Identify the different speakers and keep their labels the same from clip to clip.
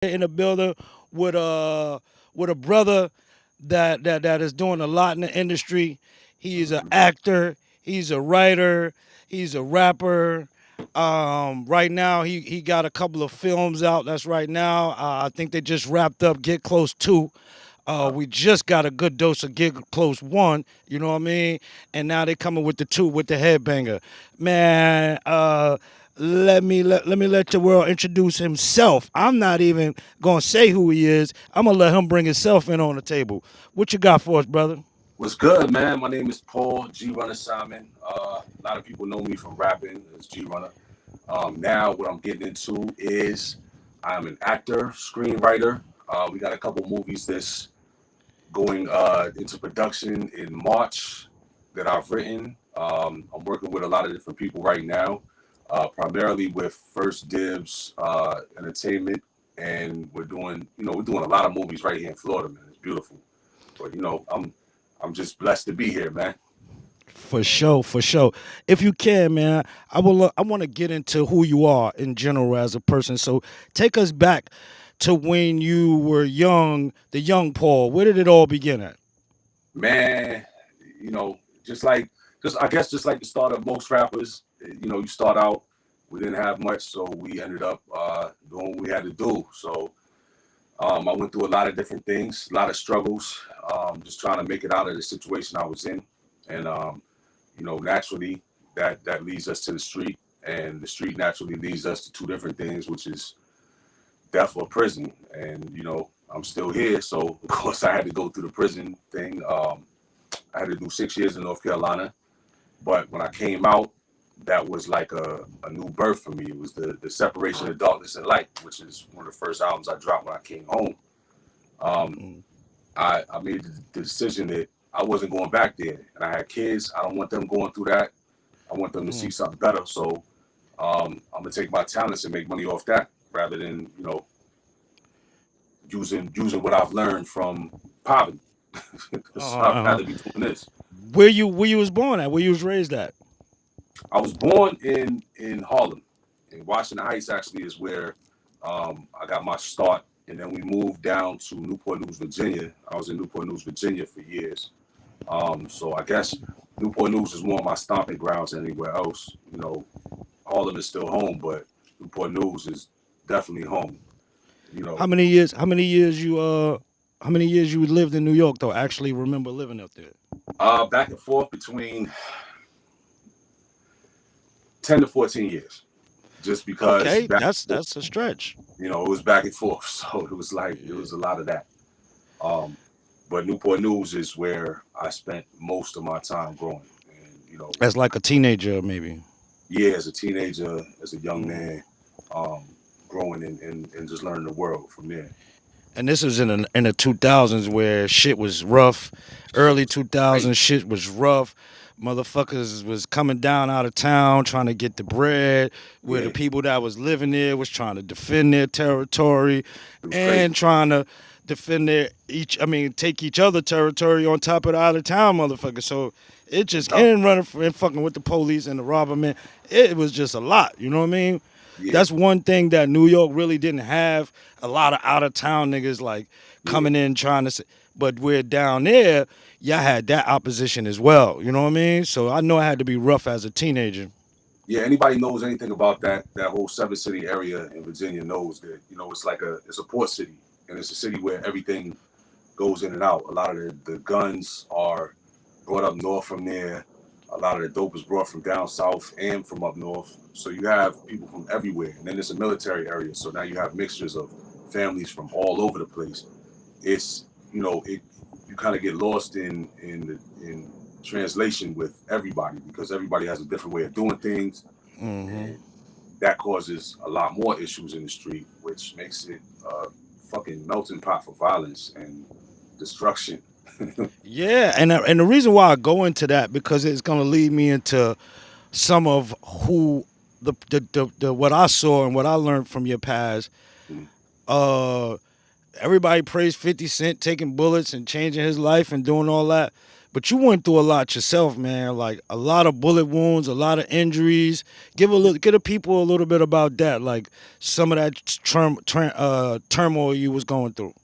Speaker 1: in the building with a brother that is doing a lot in the industry. He's an actor. He's a writer. He's a rapper. Right now, he got a couple of films out. That's right now. I think they just wrapped up Get Close 2. We just got a good dose of Get Close 1, you know what I mean? And now they coming with the 2 with the headbanger. Man, let the world introduce himself. I'm not even gonna say who he is. I'm gonna let him bring himself in on the table. What you got for us, brother?
Speaker 2: What's good, man? My name is Paul G.Runna Simon. A lot of people know me from rapping as G.Runna. Now, what I'm getting into is I'm an actor, screenwriter. We got a couple movies that's going into production in March that I've written. I'm working with a lot of different people right now, primarily with First Dibs Entertainment, and we're doing a lot of movies right here in Florida, man. It's beautiful, but I'm just blessed to be here, man.
Speaker 1: For sure, for sure. If you can, man, I want to get into who you are in general as a person. So take us back to when you were young, the young Paul. Where did it all begin at?
Speaker 2: Man, you know, just I guess just like the start of most rappers, you start out, we didn't have much, so we ended up doing what we had to do. So I went through a lot of different things, a lot of struggles, just trying to make it out of the situation I was in, and naturally that leads us to the street, and the street naturally leads us to two different things, which is death or prison. And I'm still here, so of course I had to go through the prison thing. I had to do 6 years in North Carolina, but when I came out, that was like a new birth for me. It was the separation of darkness and light, which is one of the first albums I dropped when I came home. Um,
Speaker 1: Mm.
Speaker 2: I made the decision that I wasn't going back there, and I had kids. I don't want them going through that. I want them to see
Speaker 1: Mm.
Speaker 2: something better. So I'm gonna take my talents and make money off that, rather than using what I've learned from poverty.
Speaker 1: Uh-huh,
Speaker 2: So I'd
Speaker 1: uh-huh.
Speaker 2: rather be doing this.
Speaker 1: Where you was born at? Where you was raised at?
Speaker 2: I was born in Harlem, in Washington Heights. Actually, is where I got my start, and then we moved down to Newport News, Virginia. I was in Newport News, Virginia for years. So I guess Newport News is more of my stomping grounds than anywhere else. Harlem is still home, but Newport News is definitely home. You know,
Speaker 1: How many years you lived in New York though? Actually remember living up there?
Speaker 2: back and forth between 10 to 14 years, just because
Speaker 1: Okay,
Speaker 2: back and forth,
Speaker 1: that's a stretch.
Speaker 2: it was back and forth. So it
Speaker 1: Yeah.
Speaker 2: was a lot of that. Um, but Newport News is where I spent most of my time growing. And,
Speaker 1: As like a teenager maybe.
Speaker 2: yeah, as a teenager, as a young
Speaker 1: Mm.
Speaker 2: man, um, growing and just learning the world from there.
Speaker 1: And this was in the 2000s where shit was rough.
Speaker 2: Shit
Speaker 1: Early
Speaker 2: was crazy.
Speaker 1: 2000s shit was rough. Motherfuckers was coming down out of town trying to get the bread, where the
Speaker 2: Yeah,
Speaker 1: people that was living there was trying to defend their territory
Speaker 2: it was crazy.
Speaker 1: and trying to defend take each other territory on top of the out of town motherfuckers. So it just
Speaker 2: Yup.
Speaker 1: and running and fucking with the police and the robber man. It was just a lot, you know what I mean?
Speaker 2: Yeah,
Speaker 1: That's one thing that New York really didn't have. A lot of out of town niggas like
Speaker 2: yeah,
Speaker 1: coming in trying to, but we're down there. Y'all had that opposition as well. You know what I mean? So I know I had to be rough as a teenager.
Speaker 2: yeah. Anybody knows anything about that whole seven city area in Virginia knows that it's a port city, and it's a city where everything goes in and out. A lot of the guns are brought up north from there. A lot of the dope is brought from down south and from up north. So you have people from everywhere. And then it's a military area. So now you have mixtures of families from all over the place. It's, you kind of get lost in translation with everybody, because everybody has a different way of doing things.
Speaker 1: Hmm.
Speaker 2: And that causes a lot more issues in the street, which makes it a fucking melting pot for violence and destruction.
Speaker 1: Yeah, and the reason why I go into that because it's gonna lead me into some of who the what I saw and what I learned from your past. Uh, Everybody praised 50 Cent taking bullets and changing his life and doing all that. But you went through a lot yourself, man. Like a lot of bullet wounds, a lot of injuries. Give the people a little bit about that. Like some of that turmoil you was going through.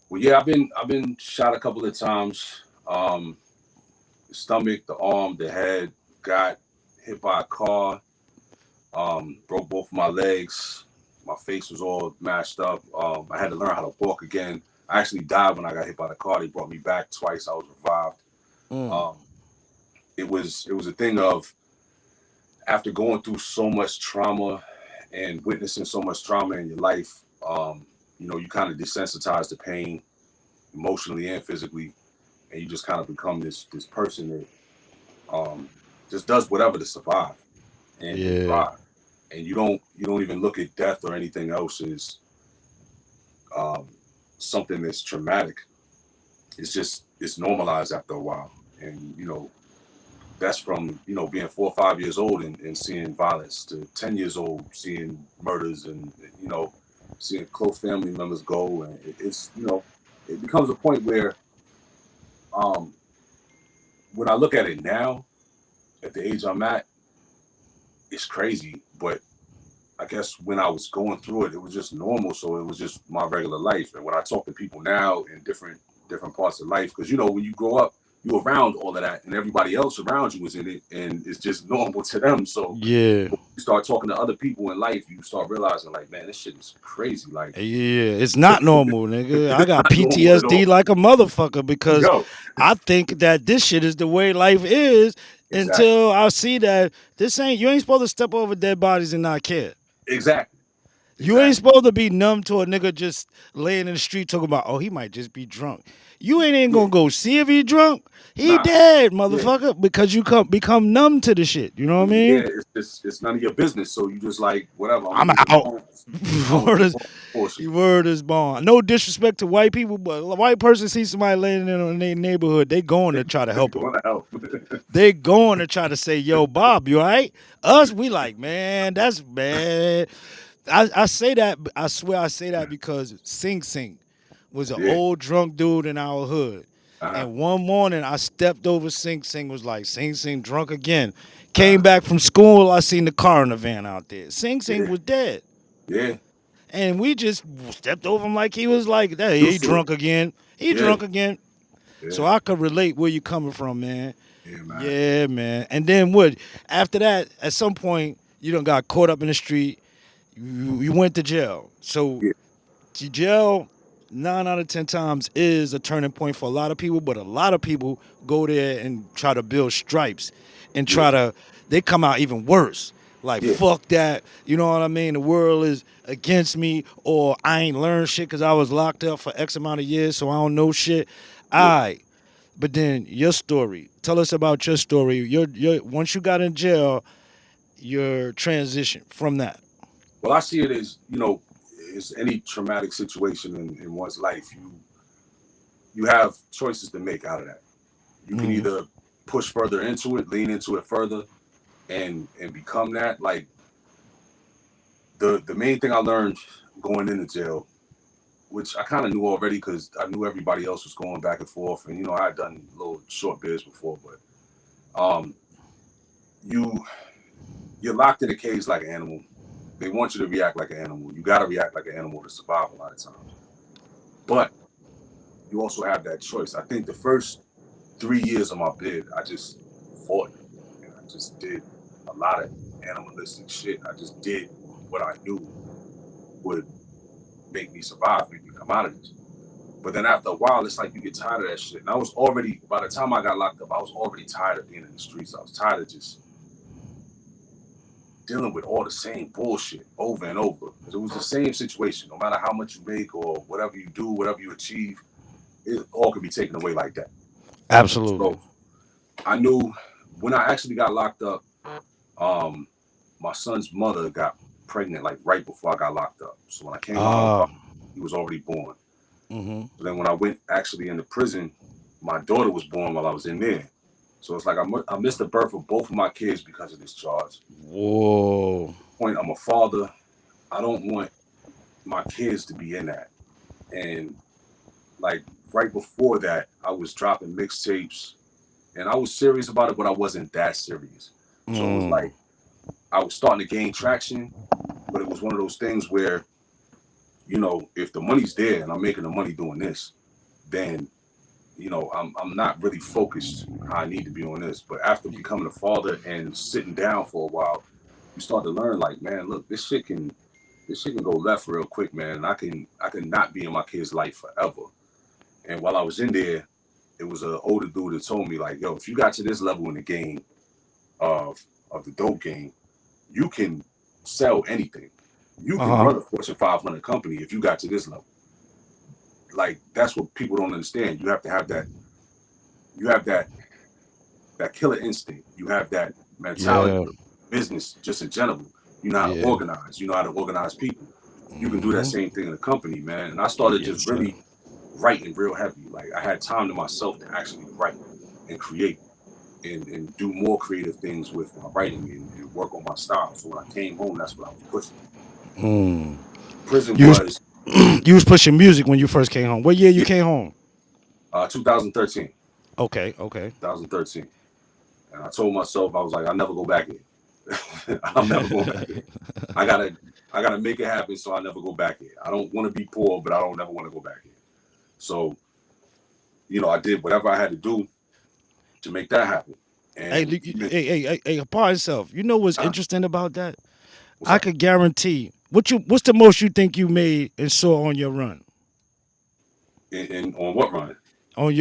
Speaker 2: Well, yeah, I've been shot a couple of times. The stomach, the arm, the head. Got hit by a car. Broke both of my legs. My face was all mashed up. I had to learn how to walk again. I actually died when I got hit by the car. They brought me back twice. I was revived.
Speaker 1: Mm.
Speaker 2: Um, it was a thing of, after going through so much trauma and witnessing so much trauma in your life, you kind of desensitize to pain emotionally and physically, and you just kind of become this person that just does whatever to survive and
Speaker 1: Yeah.
Speaker 2: thrive. And you don't even look at death or anything else as um, something that's traumatic. It's normalized after a while, and that's from being 4 or 5 years old and seeing violence, to 10 years old seeing murders, and seeing close family members go, and it becomes a point where, um, when I look at it now, at the age I'm at, it's crazy. But I guess when I was going through it, it was just normal. So it was just my regular life. And when I talk to people now in different parts of life, because when you grow up, you're around all of that, and everybody else around you is in it, and it's just normal to them. So
Speaker 1: Yeah.
Speaker 2: when you start talking to other people in life, you start realizing, like, man, this shit is crazy. Like,
Speaker 1: Yeah, it's not normal, nigga. I got
Speaker 2: not normal at
Speaker 1: PTSD
Speaker 2: all.
Speaker 1: like a motherfucker because
Speaker 2: Yo,
Speaker 1: I think that this shit is the way life is
Speaker 2: exactly,
Speaker 1: until I see that you ain't supposed to step over dead bodies and not care.
Speaker 2: exactly,
Speaker 1: You ain't
Speaker 2: exactly.
Speaker 1: supposed to be numb to a nigga just laying in the street talking about, oh, he might just be drunk. You ain't
Speaker 2: Yeah,
Speaker 1: gonna go see if he drunk. He
Speaker 2: nah,
Speaker 1: dead,
Speaker 2: yeah.
Speaker 1: motherfucker, because you become numb to the shit. You know what I
Speaker 2: Yeah,
Speaker 1: mean?
Speaker 2: it's none of your business. So you just like, whatever. I'm gonna
Speaker 1: I'm
Speaker 2: leave it
Speaker 1: out.
Speaker 2: alone. I don't
Speaker 1: word
Speaker 2: want
Speaker 1: is
Speaker 2: to talk bullshit.
Speaker 1: word is bond. No disrespect to white people, but a white person sees somebody laying in their neighborhood, they going to try to help them.
Speaker 2: Going to help.
Speaker 1: They going to try to say, "Yo, Bob, you all right?" Us, we like, man, that's bad. I say that. I swear, I say that because Sing Sing was an
Speaker 2: Yeah.
Speaker 1: old drunk dude in our hood.
Speaker 2: Uh-huh.
Speaker 1: And one morning, I stepped over Sing Sing, was like, Sing Sing drunk again. Came
Speaker 2: Uh-huh.
Speaker 1: back from school, I seen the car in the van out there. Sing Sing
Speaker 2: Yeah.
Speaker 1: was dead.
Speaker 2: Yeah.
Speaker 1: And we just stepped over him like he was like, hey, he
Speaker 2: Used to it.
Speaker 1: drunk again. He
Speaker 2: Yeah.
Speaker 1: drunk again. So
Speaker 2: Yeah.
Speaker 1: I could relate where you coming from, man.
Speaker 2: Yeah, man.
Speaker 1: Yeah, man. And then what? After that, at some point, you done got caught up in the street. You went to jail. So
Speaker 2: Yeah.
Speaker 1: jail, 9 out of 10 times, is a turning point for a lot of people. But a lot of people go there and try to build stripes, and
Speaker 2: Yeah.
Speaker 1: they come out even worse. Like
Speaker 2: Yeah.
Speaker 1: fuck that, you know what I mean? The world is against me, or I ain't learned shit because I was locked up for X amount of years, so I don't know shit.
Speaker 2: Yeah.
Speaker 1: I But then your story. Tell us about your story. Your once you got in jail, your transition from that.
Speaker 2: Well, I see it as, as any traumatic situation in one's life, you have choices to make out of that. You can
Speaker 1: Mm-hmm.
Speaker 2: either push further into it, lean into it further, and become that. Like, the main thing I learned going into jail, which I kind of knew already because I knew everybody else was going back and forth, and I had done little short bids before, but um, you you're locked in a cage like an animal. They want you to react like an animal. You got to react like an animal to survive a lot of times. But you also have that choice. I think the first 3 years of my bid, I just fought, and I just did a lot of animalistic shit. I just did what I knew would make me survive, make me come out of this. But then after a while, it's like you get tired of that shit. And I was already, by the time I got locked up, I was already tired of being in the streets. I was tired of just dealing with all the same bullshit over and over. Because it was the same situation. No matter how much you make or whatever you do, whatever you achieve, it all could be taken away like that.
Speaker 1: Absolutely.
Speaker 2: So I knew when I actually got locked up, um, my son's mother got pregnant like right before I got locked up. So when I came out,
Speaker 1: Ah.
Speaker 2: he was already born.
Speaker 1: Mm-hmm.
Speaker 2: So then when I went actually into prison, my daughter was born while I was in there. So it's like I missed the birth of both of my kids because of this charge.
Speaker 1: Whoa.
Speaker 2: Point, I'm a father. I don't want my kids to be in that. And like right before that, I was dropping mixtapes. and I was serious about it, but I wasn't that serious. So it was
Speaker 1: Mm.
Speaker 2: like I was starting to gain traction, but it was one of those things where, if the money's there and I'm making the money doing this, then I'm not really focused how I need to be on this. But after becoming a father and sitting down for a while, you start to learn like, man, look, this shit can go left real quick, man. And I can not be in my kid's life forever. And while I was in there, it was an older dude that told me like, yo, if you got to this level in the game of the dope game, you can sell anything. You
Speaker 1: Uh
Speaker 2: can
Speaker 1: huh.
Speaker 2: run a Fortune 500 company if you got to this level. Like that's what people don't understand. You have to have that. You have that killer instinct. You have that mentality
Speaker 1: Yeah.
Speaker 2: of business just in general. You know how to
Speaker 1: Yeah.
Speaker 2: organize. You know how to organize people. You can do that
Speaker 1: Mm-hmm.
Speaker 2: same thing in a company, man. And I started
Speaker 1: Yes,
Speaker 2: just
Speaker 1: sir.
Speaker 2: really writing real heavy. Like I had time to myself to actually write and create and do more creative things with my writing and work on my style. So when I came home, that's what I was pushing.
Speaker 1: Mm.
Speaker 2: Prison
Speaker 1: You was
Speaker 2: was
Speaker 1: you was pushing music when you first came home. What year you
Speaker 2: yeah,
Speaker 1: came home?
Speaker 2: 2013,
Speaker 1: Okay. Okay.
Speaker 2: 2013. And I told myself, I was like, I'll never go back here. I'm never going back here. I gotta I gotta make it happen so I never go back here. I don't want to be poor, but I don't never want to go back here. So, I did whatever I had to do to make that happen.
Speaker 1: Hey,
Speaker 2: And even
Speaker 1: Upon itself. You know what's
Speaker 2: uh,
Speaker 1: interesting about that?
Speaker 2: what's
Speaker 1: I
Speaker 2: that?
Speaker 1: could guarantee. What's the most you think you made and saw on your run?
Speaker 2: In on what run?
Speaker 1: On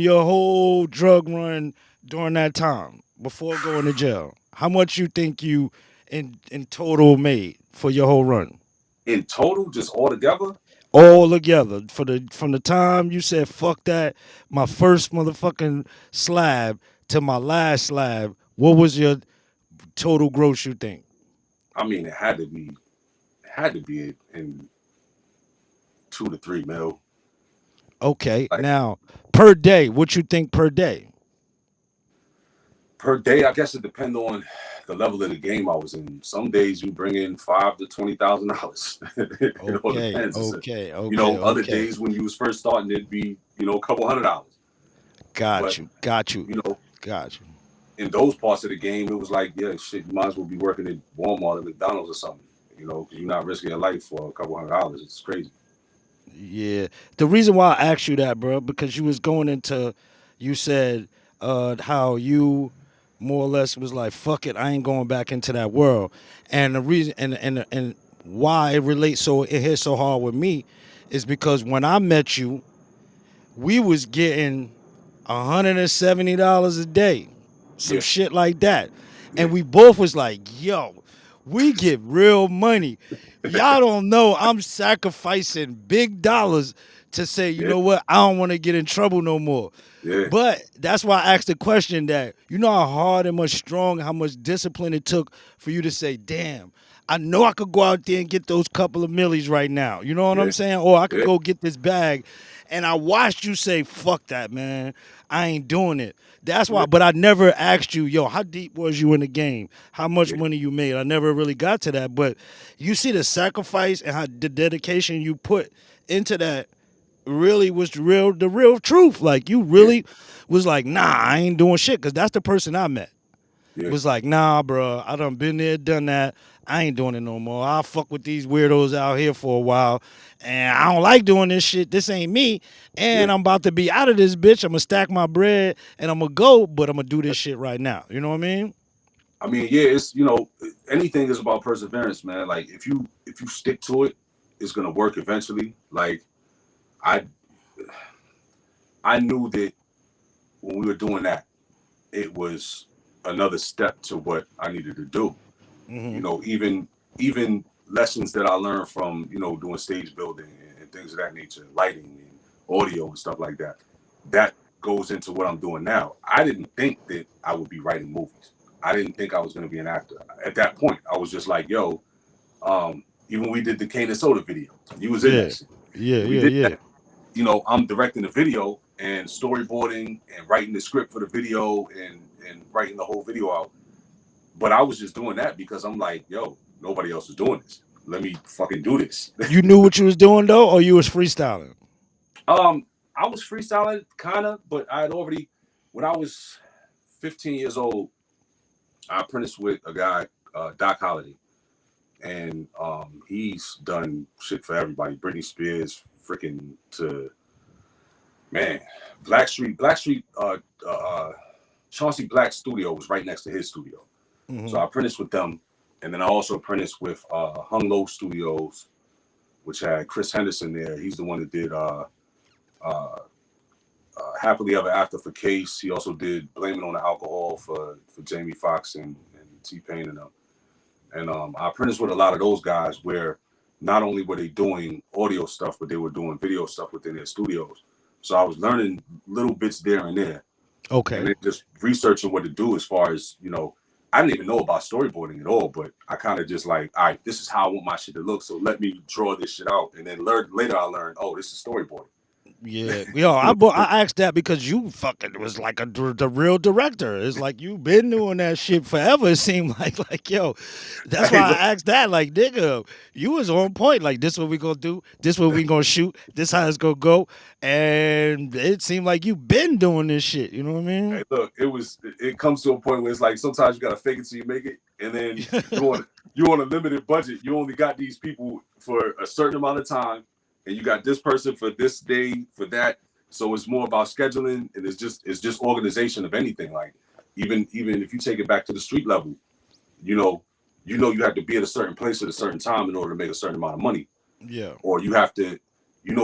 Speaker 1: your whole drug run during that time before going to jail. How much you think you in total made for your whole run?
Speaker 2: In total, just all together,
Speaker 1: All together for the from the time you said fuck that, my first motherfucking slab to my last slab. What was your total gross? You think?
Speaker 2: I mean, it had to be in 2 to 3 mil.
Speaker 1: Okay,
Speaker 2: Like
Speaker 1: now per day, what you think per day?
Speaker 2: per day, I guess it depends on the level of the game I was in. Some days you bring in $5,000 to $20,000. It all
Speaker 1: Okay,
Speaker 2: depends.
Speaker 1: okay, okay,
Speaker 2: Other
Speaker 1: okay.
Speaker 2: days when you was first starting, it'd be a couple $100.
Speaker 1: Got
Speaker 2: But
Speaker 1: you, got you,
Speaker 2: you know,
Speaker 1: got you.
Speaker 2: in those parts of the game, it was like, yeah, shit, you might as well be working at Walmart or McDonald's or something. Because you're not risking your life for a couple $100. It's crazy.
Speaker 1: Yeah. The reason why I asked you that, bro, because you was going into, you said how you more or less was like, fuck it, I ain't going back into that world. And the reason and why it hit so hard with me is because when I met you, we was getting $170 a day, some
Speaker 2: Yeah,
Speaker 1: shit like that,
Speaker 2: yeah,
Speaker 1: and we both was like, "Yo, we get real money. Y'all don't know I'm sacrificing big dollars to say, you
Speaker 2: yeah,
Speaker 1: know what, I don't want to get in trouble no more."
Speaker 2: yeah,
Speaker 1: But that's why I asked the question that you know how hard and much strong, how much discipline it took for you to say, damn, I know I could go out there and get those couple of millies right now. You know what I'm
Speaker 2: yeah,
Speaker 1: saying? Or I could
Speaker 2: yeah,
Speaker 1: go get this bag. And I watched you say, fuck that, man. I ain't doing it. That's why,
Speaker 2: yeah,
Speaker 1: but I never asked you, yo, how deep was you in the game? How much
Speaker 2: yeah,
Speaker 1: money you made? I never really got to that. But you see the sacrifice and how the dedication you put into that really was the real truth. Like you
Speaker 2: yeah,
Speaker 1: really was like, nah, I ain't doing shit. Cause that's the person I met.
Speaker 2: yeah,
Speaker 1: Was like, nah, bro, I done been there, done that. I ain't doing it no more. I'll fuck with these weirdos out here for a while. And I don't like doing this shit. This ain't me.
Speaker 2: yeah.
Speaker 1: And I'm about to be out of this bitch. I'm gonna stack my bread and I'm gonna go, but I'm gonna do this shit right now. You know what I mean?
Speaker 2: I mean, yeah, it's anything is about perseverance, man. Like if you stick to it, it's gonna work eventually. Like I I knew that when we were doing that, it was another step to what I needed to do.
Speaker 1: Mm-hmm.
Speaker 2: Even lessons that I learned from doing stage building and things of that nature, lighting and audio and stuff like that. That goes into what I'm doing now. I didn't think that I would be writing movies. I didn't think I was going to be an actor. At that point, I was just like, yo, even we did the Cane and Soda video. You was in
Speaker 1: Yeah.
Speaker 2: that shit.
Speaker 1: Yeah,
Speaker 2: And we
Speaker 1: yeah,
Speaker 2: did
Speaker 1: yeah.
Speaker 2: that. I'm directing the video and storyboarding and writing the script for the video and writing the whole video out. But I was just doing that because I'm like, yo, nobody else is doing this. Let me fucking do this.
Speaker 1: You knew what you was doing though, or you was freestyling?
Speaker 2: um, I was freestyling kind of, but I had already when I was 15 years old, I apprenticed with a guy, Doc Holliday, and he's done shit for everybody. Britney Spears, freaking to man, Blackstreet, Chauncey Black's studio was right next to his studio. So
Speaker 1: Mm-hmm.
Speaker 2: I apprenticed with them, and then I also apprenticed with Hung Low Studios, which had Chris Henderson there. He's the one that did uh, Happily Ever After for Case. He also did Blame It on the Alcohol for Jamie Foxx and T Pain and them. And I apprenticed with a lot of those guys where not only were they doing audio stuff, but they were doing video stuff within their studios. So I was learning little bits there and there, and
Speaker 1: Okay.
Speaker 2: then just researching what to do as far as, I didn't even know about storyboarding at all, but I kind of just like, all right, this is how I want my shit to look. So let me draw this shit out. And then later I learned, oh, this is storyboarding.
Speaker 1: Yeah, yo, I asked that because you fucking was like the real director. It's like you been doing that shit forever. It seemed like yo, that's why
Speaker 2: Hey, look,
Speaker 1: I asked that. Like nigga, you was on point. Like this what we gonna do. This what we gonna shoot. This how it's gonna go. And it seemed like you been doing this shit. You know what I mean?
Speaker 2: hey, look, it comes to a point where it's like sometimes you gotta fake it till you make it, and then you on a limited budget. You only got these people for a certain amount of time, and you got this person for this day for that. So it's more about scheduling, and it's just organization of anything. Like even if you take it back to the street level, you know, you have to be at a certain place at a certain time in order to make a certain amount of money,
Speaker 1: Yeah,
Speaker 2: or you have to,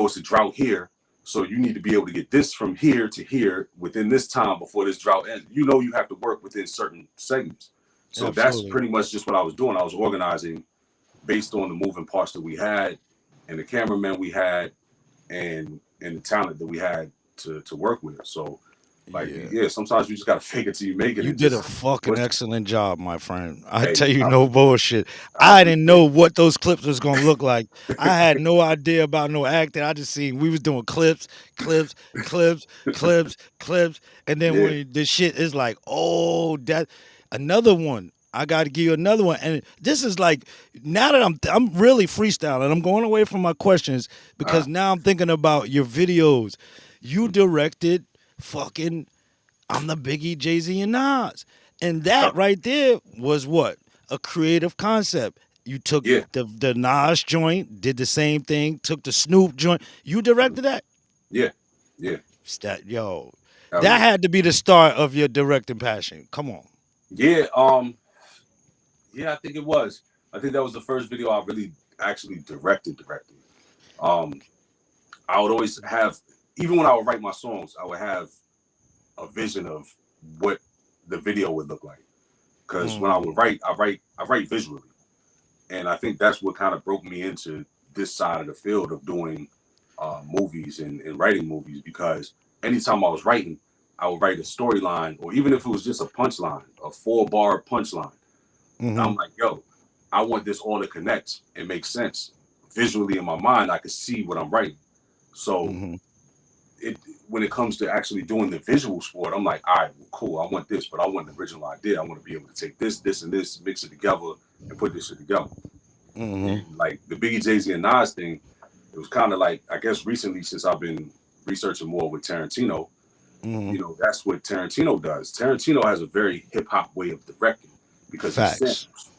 Speaker 2: it's a drought here, so you need to be able to get this from here to here within this time before this drought ends. You have to work within certain segments. So that's
Speaker 1: absolutely.
Speaker 2: pretty much just what I was doing. I was organizing based on the moving parts that we had and the cameramen we had and the talent that we had to work with. So like,
Speaker 1: Yeah.
Speaker 2: yeah, sometimes you just gotta fake it till you make it
Speaker 1: You
Speaker 2: and
Speaker 1: did a
Speaker 2: just
Speaker 1: fucking
Speaker 2: push.
Speaker 1: excellent job, my friend. I
Speaker 2: Hey,
Speaker 1: tell you
Speaker 2: I,
Speaker 1: no bullshit.
Speaker 2: I
Speaker 1: I didn't
Speaker 2: appreciate
Speaker 1: know what those clips was gonna look like. I had no idea about no acting. I just seen we was doing clips, clips, clips, clips, clips, and then
Speaker 2: it.
Speaker 1: when the shit is like, oh, that another one. I got to give you another one, and this is like now that I'm really freestyling. I'm going away from my questions
Speaker 2: Yeah.
Speaker 1: because now I'm thinking about your videos. You directed fucking I'm the Biggie, Jay Z, and Nas. And that
Speaker 2: Yep.
Speaker 1: right there was what? A creative concept. You took
Speaker 2: Yeah.
Speaker 1: the Nas joint, did the same thing, took the Snoop joint. You directed that?
Speaker 2: Yeah. Yeah.
Speaker 1: Yo,
Speaker 2: Hell
Speaker 1: that
Speaker 2: yeah.
Speaker 1: had to be the start of your directing passion. Come on.
Speaker 2: Yeah. Yeah, I think it was. I think that was the first video I really actually directed. Um, I would always have, even when I would write my songs, I would have a vision of what the video would look like. Because when I
Speaker 1: Mm,
Speaker 2: would write, I write visually, and I think that's what kind of broke me into this side of the field of doing movies and writing movies. Because anytime I was writing, I would write a storyline, or even if it was just a punchline, a 4-bar punchline. I'm
Speaker 1: mm-hmm,
Speaker 2: like, yo, I want this all to connect and make sense visually in my mind. I could see what I'm writing. So
Speaker 1: mm-hmm,
Speaker 2: it when it comes to actually doing the visuals for it, I'm like, all right, well, cool. I want this, but I want the original idea. I want to be able to take this, and this, mix it together, and put this shit together.
Speaker 1: mm-hmm,
Speaker 2: And like the Biggie, Jay Z, and Nas thing, it was kind of like, I guess recently since I've been researching more with Tarantino,
Speaker 1: mm-hmm.
Speaker 2: that's what Tarantino does. Tarantino has a very hip hop way of directing because he
Speaker 1: Facts.
Speaker 2: samples.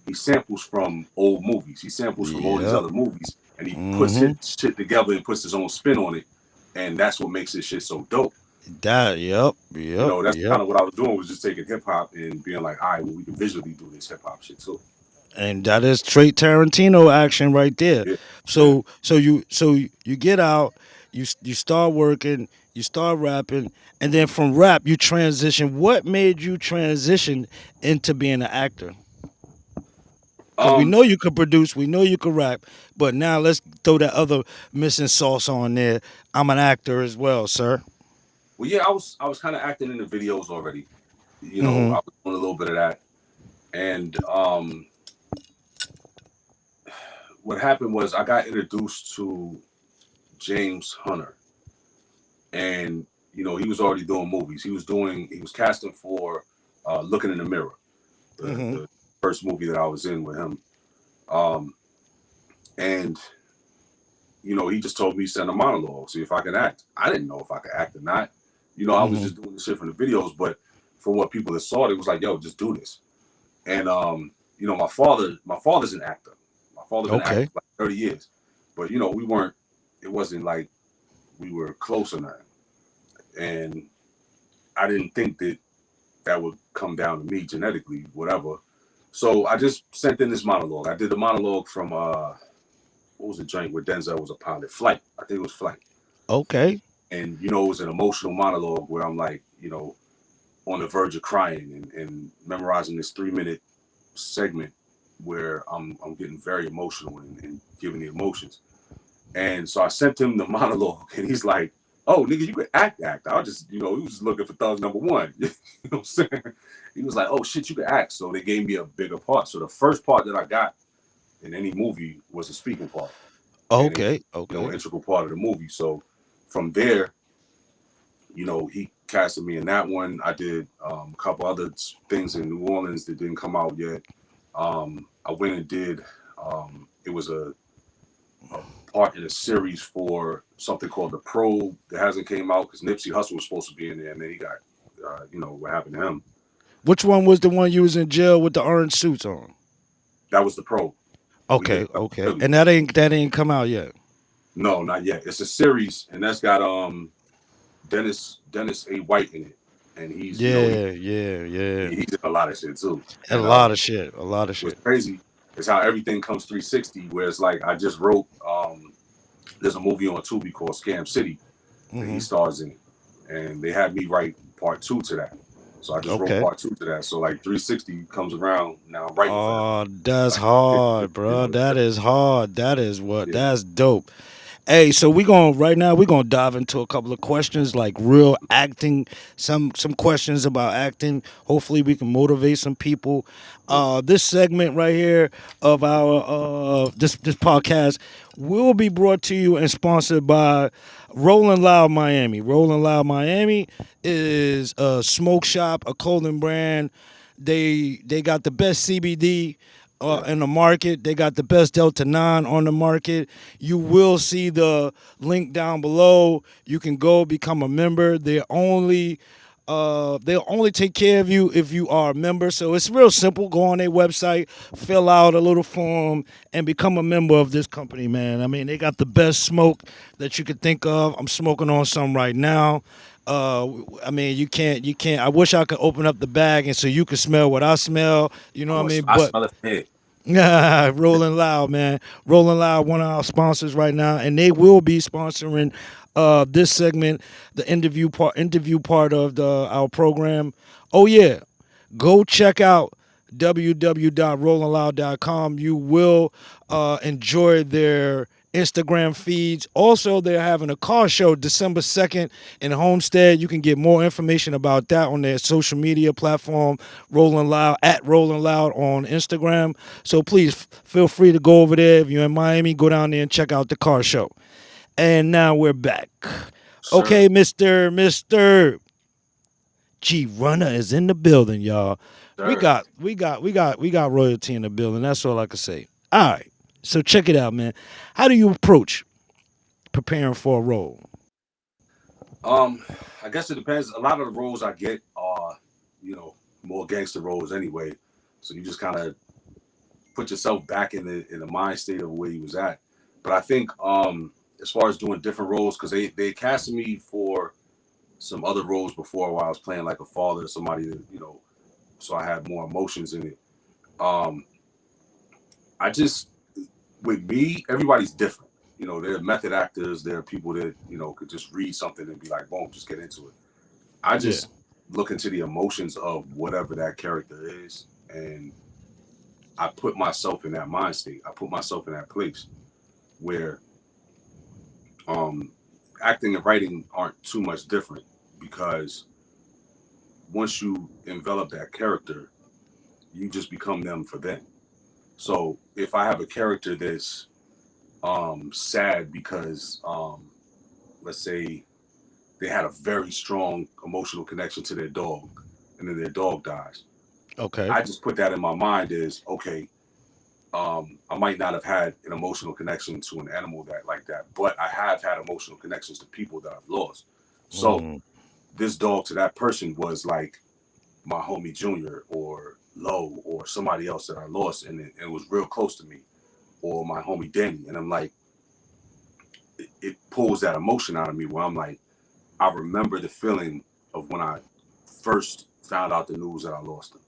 Speaker 2: He samples from old movies. He samples from all these
Speaker 1: Yep.
Speaker 2: other movies, and he puts his
Speaker 1: Mm-hmm.
Speaker 2: shit together and puts his own spin on it, and that's what makes this shit so dope.
Speaker 1: Yep, yep,
Speaker 2: That's
Speaker 1: yep.
Speaker 2: kind of what I was doing, was just taking hip hop and being like, all right, well, we can visually do this hip hop shit too.
Speaker 1: And that is straight Tarantino action right there.
Speaker 2: Yeah, yeah.
Speaker 1: So you get out, you start working, you start rapping, and then from rap you transition. What made you transition into being an actor? Because we
Speaker 2: Um,
Speaker 1: know you could produce, we know you could rap, but now let's throw that other missing sauce on there. I'm an actor as well, sir.
Speaker 2: well, yeah, I was kind of acting in the videos already. I
Speaker 1: Mm-hmm.
Speaker 2: was doing a little bit of that, and what happened was I got introduced to James Hunter, and he was already doing movies. He was casting for Looking in the Mirror, the
Speaker 1: Mm-hmm.
Speaker 2: the first movie that I was in with him. Um, and he just told me to send a monologue, see if I could act. I didn't know if I could act or not. I was
Speaker 1: Mm-hmm.
Speaker 2: just doing the shit from the videos, but for what people that saw it, it was like, yo, just do this. And you know, my father's an actor. My father been an actor
Speaker 1: Okay.
Speaker 2: for like 30 years. But you know, we weren't it wasn't like we were close or nothing. And I didn't think that that would come down to me genetically, whatever. So I just sent in this monologue. I did a monologue from what was the joint where Denzel was a pilot? Flight. I think it was Flight.
Speaker 1: Okay.
Speaker 2: And you know, it was an emotional monologue where I'm like, you know, on the verge of crying and memorizing this 3 minute segment where I'm getting very emotional and giving the emotions. And so I sent him the monologue, and he's like, "Oh, nigga, you could act. I was just, you know, he was just looking for thug number one." You know what I'm saying? He was like, "Oh shit, you could act." So they gave me a bigger part. So the first part that I got in any movie was a speaking part, and it was,
Speaker 1: Okay.
Speaker 2: you know,
Speaker 1: Okay.
Speaker 2: an integral part of the movie. So from there, you know, he casted me in that one. I did a couple other things in New Orleans that didn't come out yet. I went and did. It was a part in a series for something called The Probe that hasn't came out because Nipsey Hussle was supposed to be in there, and then he got, you know, what happened to him.
Speaker 1: Which one was the one you was in jail with the orange suits on?
Speaker 2: That was The Probe. We did
Speaker 1: Okay.
Speaker 2: a couple
Speaker 1: Okay.
Speaker 2: Philly.
Speaker 1: And that ain't come out yet.
Speaker 2: No, not yet. It's a series, and that's got Dennis A. White in it, and he's, you know,
Speaker 1: Yeah. Yeah. Yeah.
Speaker 2: he's in a lot of shit too.
Speaker 1: A
Speaker 2: And
Speaker 1: lot of shit. A lot of
Speaker 2: what's
Speaker 1: shit.
Speaker 2: crazy is how everything comes 360. Where it's like I just wrote. There's a movie on Tubi called Scam City that he
Speaker 1: Hmm.
Speaker 2: stars in, and they had me write part two to that. So I just wrote
Speaker 1: Okay.
Speaker 2: part two to that. So like 360 comes around now. I'm writing for him.
Speaker 1: Oh, that's
Speaker 2: Like
Speaker 1: hard,
Speaker 2: you
Speaker 1: bro.
Speaker 2: know,
Speaker 1: That is hard. That is what.
Speaker 2: yeah,
Speaker 1: That's dope. Hey, so we going right now. We're gonna dive into a couple of questions, like real acting. Some questions about acting. Hopefully, we can motivate some people.
Speaker 2: okay,
Speaker 1: This segment right here of our this podcast will be brought to you and sponsored by Rollin Loud Miami. Rollin Loud Miami is a smoke shop, a clothing brand. They got the best CBD
Speaker 2: yeah,
Speaker 1: in the market. They got the best Delta 9 on the market. You will see the link down below. You can go become a member. They'll only take care of you if you are a member. So it's real simple. Go on their website, fill out a little form, and become a member of this company, man. I mean, they got the best smoke that you could think of. I'm smoking on some right now. I mean, you can't. I wish I could open up the bag and so you could smell what I smell. You know what I mean?
Speaker 2: I
Speaker 1: But
Speaker 2: smell it from here.
Speaker 1: Rolling Loud, man. Rolling Loud, one of our sponsors right now, and they will be sponsoring this segment, the interview part of our program. Oh yeah, go check out www.rollingloud.com. You will enjoy their Instagram feeds. Also, they're having a car show December 2nd in Homestead. You can get more information about that on their social media platform, Rolling Loud, at Rolling Loud on Instagram. So please feel free to go over there. If you're in Miami, go down there and check out the car show. And now we're back.
Speaker 2: Sir,
Speaker 1: Okay, Mr. G.Runna is in the building, y'all. We
Speaker 2: sir.
Speaker 1: got we got we got we got royalty in the building. That's all I can say. All right. So check it out, man. How do you approach preparing for a role?
Speaker 2: Um, I guess it depends. A lot of the roles I get are, you know, more gangster roles anyway. So you just kind of put yourself back in the mind state of where you was at. But I think as far as doing different roles, because they casted me for some other roles before while I was playing like a father, somebody that, you know, so I had more emotions in it. Um, I just with me, everybody's different. You know, there are method actors, there are people that, you know, could just read something and be like, boom, just get into it. I
Speaker 1: Yeah.
Speaker 2: just look into the emotions of whatever that character is, and I put myself in that mind state. I put myself in that place where um, acting and writing aren't too much different because once you envelop that character, you just become them for them. So if I have a character that's sad because let's say they had a very strong emotional connection to their dog, and then their dog dies,
Speaker 1: Okay.
Speaker 2: I just put that in my mind as okay. I might not have had an emotional connection to an animal that like that, but I have had emotional connections to people that I've lost. So
Speaker 1: Mm,
Speaker 2: this dog to that person was like my homie Junior or Low or somebody else that I lost and it was real close to me, or my homie Danny, and I'm like, it pulls that emotion out of me where I'm like, I remember the feeling of when I first found out the news that I lost him,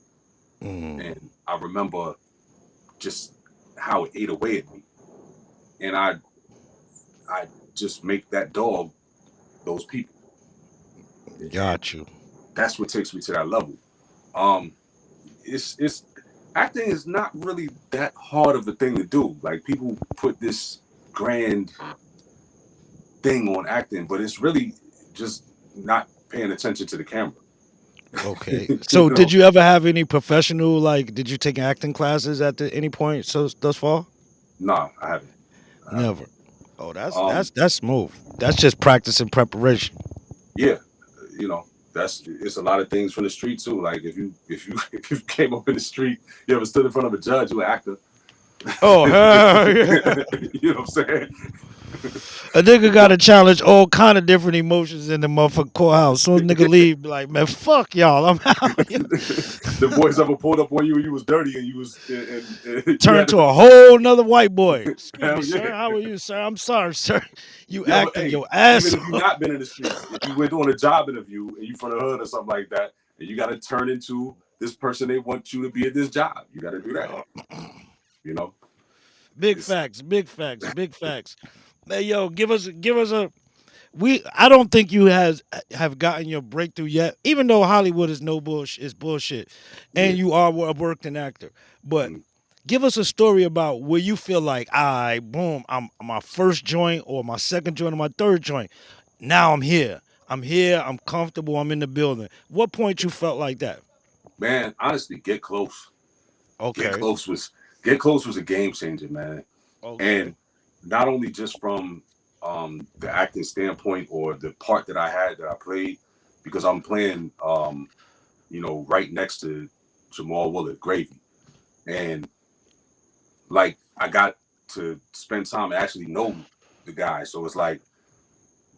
Speaker 1: Mm,
Speaker 2: and I remember just how it ate away at me, and I just make that dog those people, and
Speaker 1: got you.
Speaker 2: that's what takes me to that level. Um, it's acting is not really that hard of a thing to do. Like people put this grand thing on acting, but it's really just not paying attention to the camera.
Speaker 1: Okay.
Speaker 2: You
Speaker 1: So, did
Speaker 2: know,
Speaker 1: you ever have any professional like? Did you take acting classes at any point so thus far?
Speaker 2: nah, I haven't. I haven't.
Speaker 1: Never. Oh, that's
Speaker 2: Um,
Speaker 1: that's that's smooth. That's just practice and preparation.
Speaker 2: yeah, you know, that's it's a lot of things from the street too. Like if you if you came up in the street, you ever stood in front of a judge, you an actor.
Speaker 1: Oh hell yeah!
Speaker 2: You know what I'm saying?
Speaker 1: A nigga got to challenge all kind of different emotions in the motherfucking courthouse. Soon as nigga leave, be like, man, fuck y'all, I'm out.
Speaker 2: The boys ever pulled up on you and you was dirty and you was and you
Speaker 1: Turn
Speaker 2: had to
Speaker 1: to a whole nother white boy. Excuse me,
Speaker 2: hell
Speaker 1: sir.
Speaker 2: yeah.
Speaker 1: How are you, sir? I'm sorry, sir. You
Speaker 2: You ever
Speaker 1: acting
Speaker 2: hey,
Speaker 1: your ass
Speaker 2: even if you
Speaker 1: off.
Speaker 2: not been in the streets, if you went on a job interview and you from the hood or something like that, and you gotta turn into this person they want you to be at this job. You gotta do that. You know?
Speaker 1: Big
Speaker 2: It's
Speaker 1: facts, big facts, big facts. Hey, yo, give us a. We I don't think you has have gotten your breakthrough yet. Even though Hollywood is no bullshit, is bullshit,
Speaker 2: yeah.
Speaker 1: and you are a working actor. But
Speaker 2: Mm.
Speaker 1: give us a story about where you feel like, I boom, I'm my first joint or my second joint or my third joint. Now I'm here. I'm here. I'm comfortable. I'm in the building. What point you felt like that?
Speaker 2: Man, honestly, get close. Get
Speaker 1: Okay.
Speaker 2: close was get close was a game changer, man.
Speaker 1: Okay.
Speaker 2: And not only just from the acting standpoint or the part that I had that I played, because I'm playing right next to Jamal Willard, Gravy. And like I got to spend time and actually know the guy. So it's like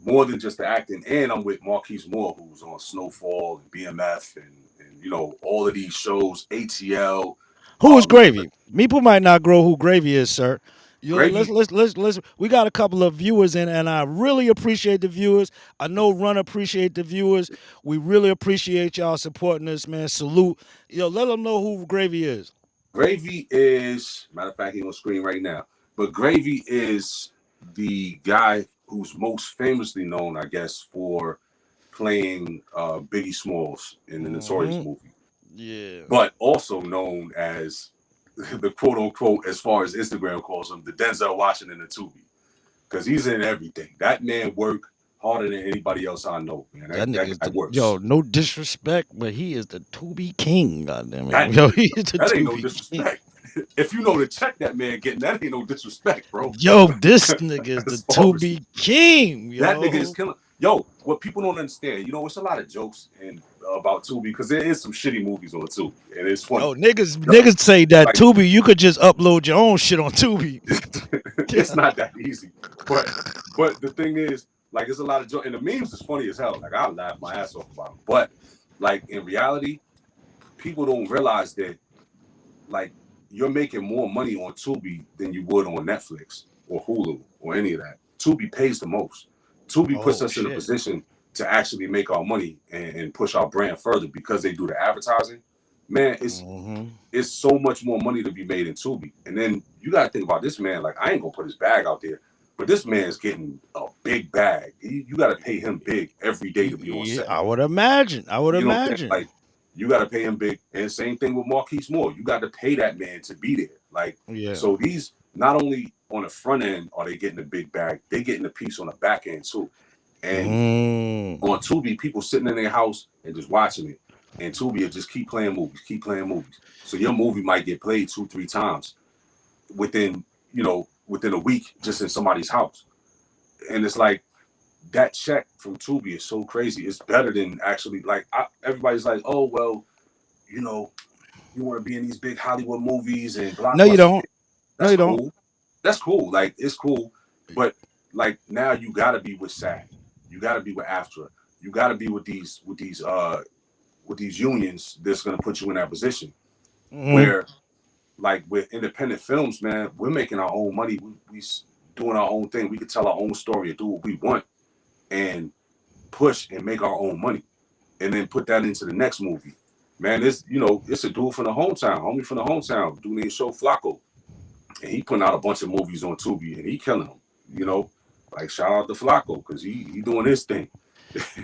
Speaker 2: more than just the acting. And I'm with Marquise Moore, who's on Snowfall and BMF and all of these shows, ATL.
Speaker 1: Who is
Speaker 2: We
Speaker 1: Gravy? People might not grow who Gravy is, sir. You let's
Speaker 2: Gravy,
Speaker 1: let's let's let's we got a couple of viewers in, and I really appreciate the viewers. I know Run appreciate the viewers. We really appreciate y'all supporting us, man. Salute. Yo, let them know who Gravy is.
Speaker 2: Gravy is matter of fact, he's on screen right now. But Gravy is the guy who's most famously known, I guess, for playing Biggie Smalls in the Notorious
Speaker 1: Hmm.
Speaker 2: movie,
Speaker 1: Yeah.
Speaker 2: but also known as the quote unquote, as far as Instagram calls him, the Denzel Washington of Tubi, because he's in everything. That man work harder than anybody else I know, man.
Speaker 1: That
Speaker 2: That
Speaker 1: nigga is
Speaker 2: guy
Speaker 1: the
Speaker 2: works.
Speaker 1: yo. No disrespect, but he is the Tubi king. Goddamn it,
Speaker 2: That
Speaker 1: yo. He is the
Speaker 2: that ain't no
Speaker 1: Tubi king.
Speaker 2: disrespect. If you know the check that man getting, that ain't no disrespect, bro.
Speaker 1: Yo, this nigga is the
Speaker 2: As far as
Speaker 1: Tubi king,
Speaker 2: that nigga is
Speaker 1: yo.
Speaker 2: killing. Yo, what people don't understand, it's a lot of jokes and about Tubi because there is some shitty movies on Tubi, and it's funny.
Speaker 1: Yo, niggas
Speaker 2: Yo,
Speaker 1: niggas say that
Speaker 2: like
Speaker 1: Tubi, you could just upload your own shit on Tubi.
Speaker 2: it's not that easy, but the thing is, like, it's a lot of jokes, and the memes is funny as hell. Like, I laugh my ass off about them, but like in reality, people don't realize that like you're making more money on Tubi than you would on Netflix or Hulu or any of that. Tubi pays the most. Tubi puts
Speaker 1: Oh
Speaker 2: us in a
Speaker 1: shit.
Speaker 2: position to actually make our money and push our brand further because they do the advertising. Man,
Speaker 1: Hmm.
Speaker 2: it's so much more money to be made in Tubi. And then you gotta think about this man. Like I ain't gonna put his bag out there, but this man's getting a big bag. You gotta pay him big every day to be on
Speaker 1: Yeah,
Speaker 2: set.
Speaker 1: I would imagine. I would
Speaker 2: You know what I'm saying?
Speaker 1: imagine.
Speaker 2: Like you got to pay him big, and same thing with Marquise Moore. You got to pay that man to be there. Like
Speaker 1: Yeah.
Speaker 2: so, these not only on the front end are they getting a big bag, they getting a piece on the back end too. And
Speaker 1: Mm.
Speaker 2: on Tubi, people sitting in their house and just watching it, and Tubi will just keep playing movies, keep playing movies. So your movie might get played 2, 3 times within a week, just in somebody's house. And it's like that check from Tubi is so crazy. It's better than actually like everybody's like, oh well, you know, you want to be in these big Hollywood movies and
Speaker 1: No, you
Speaker 2: blockbusters.
Speaker 1: don't. No,
Speaker 2: That's
Speaker 1: you don't.
Speaker 2: cool. That's cool. Like it's cool, but like now you got to be with SAG. You got to be with AFTRA. You got to be with these with these unions that's going to put you in that position
Speaker 1: Hmm.
Speaker 2: where, like with independent films, man, we're making our own money. We doing our own thing. We could tell our own story and do what we want and push and make our own money, and then put that into the next movie. Man, this it's a dude from the hometown, homie from the hometown, doing his show Flacco, and he putting out a bunch of movies on Tubi, and he killing them. You know, like shout out to Flacco because he doing his thing.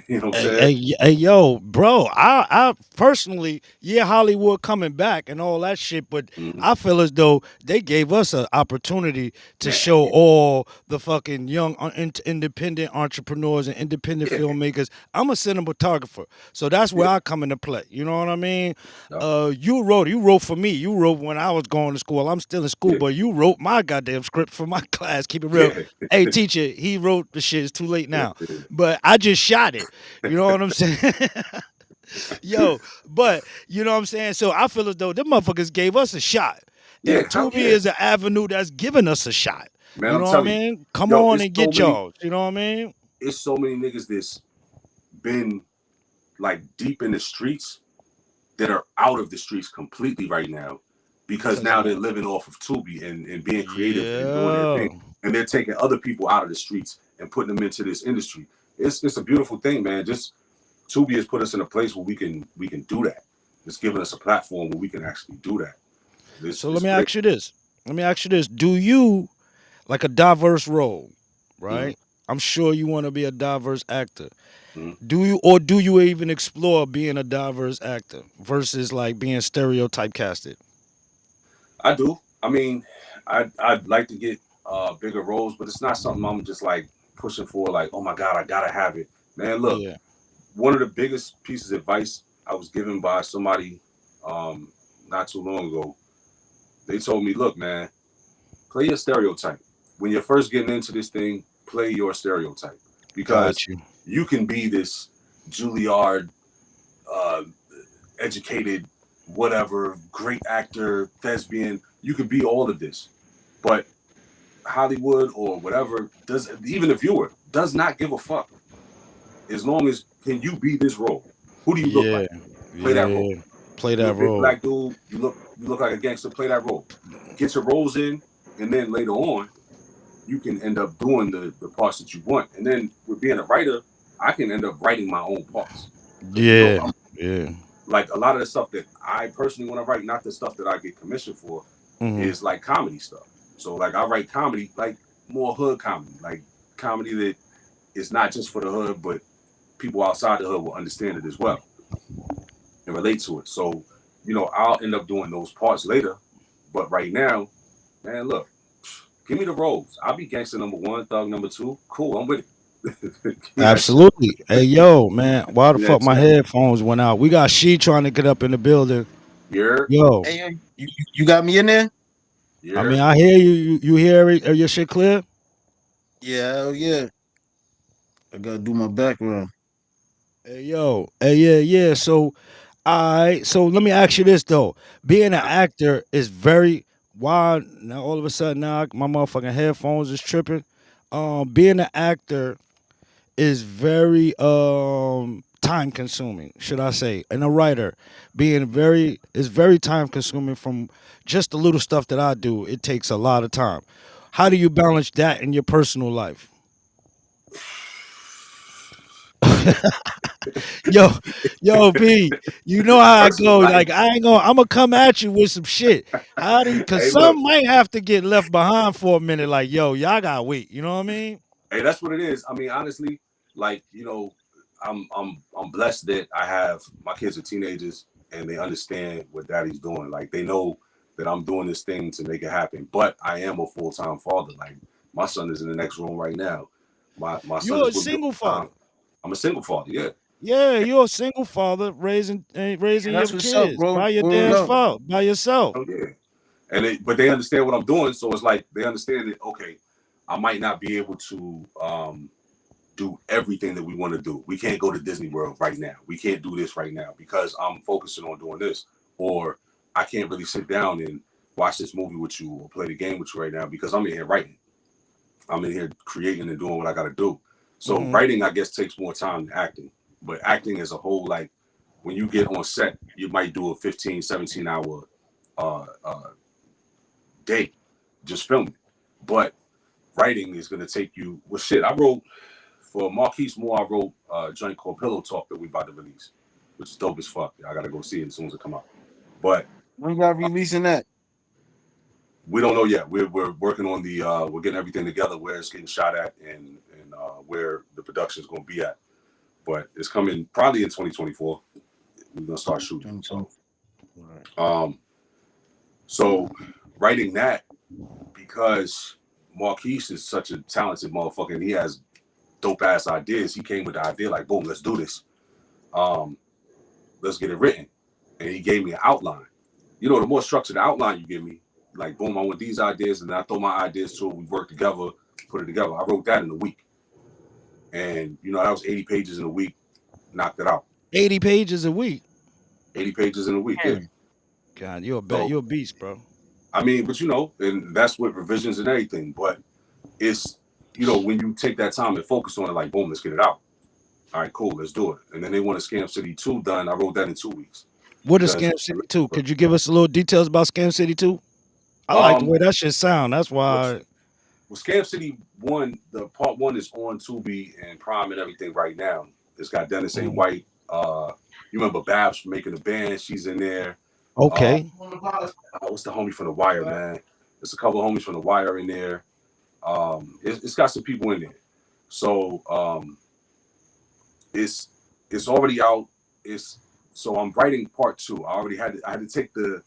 Speaker 2: You know what I'm
Speaker 1: Hey,
Speaker 2: saying?
Speaker 1: hey, hey, yo, bro. I personally, yeah, Hollywood coming back and all that shit, but
Speaker 2: Mm-hmm.
Speaker 1: I feel as though they gave us an opportunity to
Speaker 2: Man,
Speaker 1: show all the fucking young independent entrepreneurs and independent
Speaker 2: yeah,
Speaker 1: filmmakers. I'm a cinematographer, so that's
Speaker 2: yeah,
Speaker 1: where I come into play. You know what I mean?
Speaker 2: yeah,
Speaker 1: You wrote for me. You wrote when I was going to school. I'm still in school,
Speaker 2: yeah,
Speaker 1: but you wrote my goddamn script for my class. Keep it real.
Speaker 2: yeah,
Speaker 1: Hey, teacher, he wrote the shit. It's too late
Speaker 2: yeah,
Speaker 1: now, but I just shot it. You know what I'm saying? Yo, but you know what I'm saying? So I feel as though them motherfuckers gave us a shot.
Speaker 2: yeah.
Speaker 1: And
Speaker 2: Hell
Speaker 1: Tubi
Speaker 2: yeah,
Speaker 1: is an avenue that's giving us a shot.
Speaker 2: man.
Speaker 1: You
Speaker 2: I'm
Speaker 1: know what I
Speaker 2: telling you,
Speaker 1: mean? Come
Speaker 2: yo,
Speaker 1: on and get yours. You know what I mean?
Speaker 2: it's so many niggas that's been like deep in the streets that are out of the streets completely right now because
Speaker 1: Cause
Speaker 2: now
Speaker 1: of
Speaker 2: they're living off of Tubi and being creative and doing their
Speaker 1: yeah.
Speaker 2: thing. And they're taking other people out of the streets and putting them into this industry. It's a beautiful thing, man. Just Tubi has put us in a place where we can do that. It's given us a platform where we can actually do that. This
Speaker 1: So let
Speaker 2: is
Speaker 1: me
Speaker 2: great.
Speaker 1: ask you this. Let me ask you this. Do you like a diverse role,
Speaker 2: Mm-hmm.
Speaker 1: right? I'm sure you want to be a diverse actor.
Speaker 2: Mm-hmm.
Speaker 1: Do you even explore being a diverse actor versus like being stereotype casted?
Speaker 2: I do. I mean, I'd like to get bigger roles, but it's not something I'm just like pushing for. Like, oh my god, I gotta have it, man. Look,
Speaker 1: Yeah.
Speaker 2: one of the biggest pieces of advice I was given by somebody um, not too long ago. They told me, look, man, play your stereotype. When you're first getting into this thing, play your stereotype because
Speaker 1: Got you.
Speaker 2: you can be this Juilliard uh, educated, whatever, great actor, thespian. You could be all of this, but Hollywood or whatever does even the viewer does not give a fuck as long as can you be this role. Who do you look
Speaker 1: Yeah.
Speaker 2: like? Play that role.
Speaker 1: Yeah. Play
Speaker 2: You're
Speaker 1: that
Speaker 2: a big
Speaker 1: role.
Speaker 2: black dude. You look like a gangster. Play that role. Get your roles in, and then later on, you can end up doing the parts that you want. And then with being a writer, I can end up writing my own parts because
Speaker 1: Yeah.
Speaker 2: I'm
Speaker 1: Yeah.
Speaker 2: like a lot of the stuff that I personally want to write, not the stuff that I get commissioned for,
Speaker 1: Hmm.
Speaker 2: is like comedy stuff. So like I write comedy, like more hood comedy, like comedy that is not just for the hood, but people outside the hood will understand it as well and relate to it. So, I'll end up doing those parts later. But right now, man, look, give me the roles. I'll be gangster number one, thug number two. Cool, I'm with it. Give me that shit.
Speaker 1: Absolutely. Hey, yo, man, why the
Speaker 2: Give me
Speaker 1: fuck
Speaker 2: that
Speaker 1: my
Speaker 2: check.
Speaker 1: headphones went out? We got She trying to get up in the building.
Speaker 2: You're,
Speaker 1: Yo,
Speaker 3: Hey, you got me in there?
Speaker 1: I mean,
Speaker 2: you're.
Speaker 1: I hear you. You hear it? Are your shit clear?
Speaker 3: Yeah, hell yeah. I gotta do my background.
Speaker 1: Hey, yo. Hey, yeah, yeah. So let me ask you this though: being an
Speaker 2: Uh,
Speaker 1: actor is very why now all of a sudden now my motherfucking headphones is tripping. Being an actor is very time consuming, should I say, and a writer being very is very time consuming from just the little stuff that I do. It takes a lot of time. How do you balance that in your personal life? Yo, yo, B, you know how I
Speaker 2: personal
Speaker 1: go.
Speaker 2: life.
Speaker 1: Like I'm gonna come at you with some shit. How do you? Cause
Speaker 2: Hey, look.
Speaker 1: some might have to get left behind for a minute. Like, yo, y'all gotta wait. You know what I mean?
Speaker 2: Hey, that's what it is. I mean, honestly, like I'm blessed that I have my kids are teenagers and they understand what daddy's doing. Like they know that I'm doing this thing to make it happen. But I am a full time father. Like my son is in the next room right now. My son
Speaker 1: You're
Speaker 2: is
Speaker 1: a
Speaker 2: with me
Speaker 1: single
Speaker 2: all the time.
Speaker 1: father.
Speaker 2: I'm a single father. Yeah,
Speaker 1: Yeah, you're a single father raising
Speaker 3: Yeah,
Speaker 1: your
Speaker 3: that's what's up,
Speaker 1: kids
Speaker 3: bro.
Speaker 1: by your
Speaker 3: Word
Speaker 1: damn
Speaker 3: up.
Speaker 1: fault by yourself.
Speaker 2: oh yeah. But they understand what I'm doing. So it's like they understand that okay, I might not be able to do everything that we want to do. We can't go to Disney World right now. We can't do this right now because I'm focusing on doing this. Or I can't really sit down and watch this movie with you or play the game with you right now because I'm in here writing. I'm in here creating and doing what I got to do. So
Speaker 1: Hmm.
Speaker 2: writing, I guess, takes more time than acting. But acting as a whole, like when you get on set, you might do a 15, 17 hour day just filming. But writing is gonna take you. Well, shit, I wrote for Marquise Moore. I wrote a joint called Pillow Talk that we about to release, which is dope as fuck. I gotta go see it as soon as it come out. But
Speaker 3: When y'all releasing that?
Speaker 2: we don't know yet. We're working on the we're getting everything together where it's getting shot at and where the production is gonna be at. But it's coming probably in 2024. We're gonna start shooting.
Speaker 3: 2020.
Speaker 2: So
Speaker 3: Right.
Speaker 2: um so writing that because Marquise is such a talented motherfucker and he has dope ass ideas. He came with the idea like, boom, let's do this. Um, let's get it written. And he gave me an outline. You know, the more structured the outline you give me, like, boom, I want these ideas, and then I throw my ideas to it. We work together, put it together. I wrote that in a week. And, you know, that was 80 pages in a week, knocked it out.
Speaker 1: 80 pages a week.
Speaker 2: 80 pages in a week, yeah.
Speaker 3: Damn.
Speaker 1: God, you're a
Speaker 2: So,
Speaker 1: you're a beast, bro.
Speaker 2: I mean, but you know, and that's with revisions and everything. But it's, you know, when you take that time and focus on it, like, boom, let's get it out. All right, cool, let's do it. And then they want a Scam City 2 done. I wrote that in 2 weeks
Speaker 1: What is
Speaker 2: because
Speaker 1: Scam City 2? Could you give us a little details about Scam City 2? I like the
Speaker 2: um
Speaker 1: way that shit sound. That's
Speaker 2: what's
Speaker 1: why.
Speaker 2: well, Scam City 1, the part 1 is on Tubi and Prime and everything right now. It's got Dennis A.
Speaker 1: Mhm.
Speaker 2: White. You remember Babs from making the band? She's in there. Uh,
Speaker 1: Okay.
Speaker 2: what's the homie from The Wire, man? There's a couple of homies from The Wire in there. It's got some people in there. So it's it's already out. It's so I'm writing part 2. I had to take the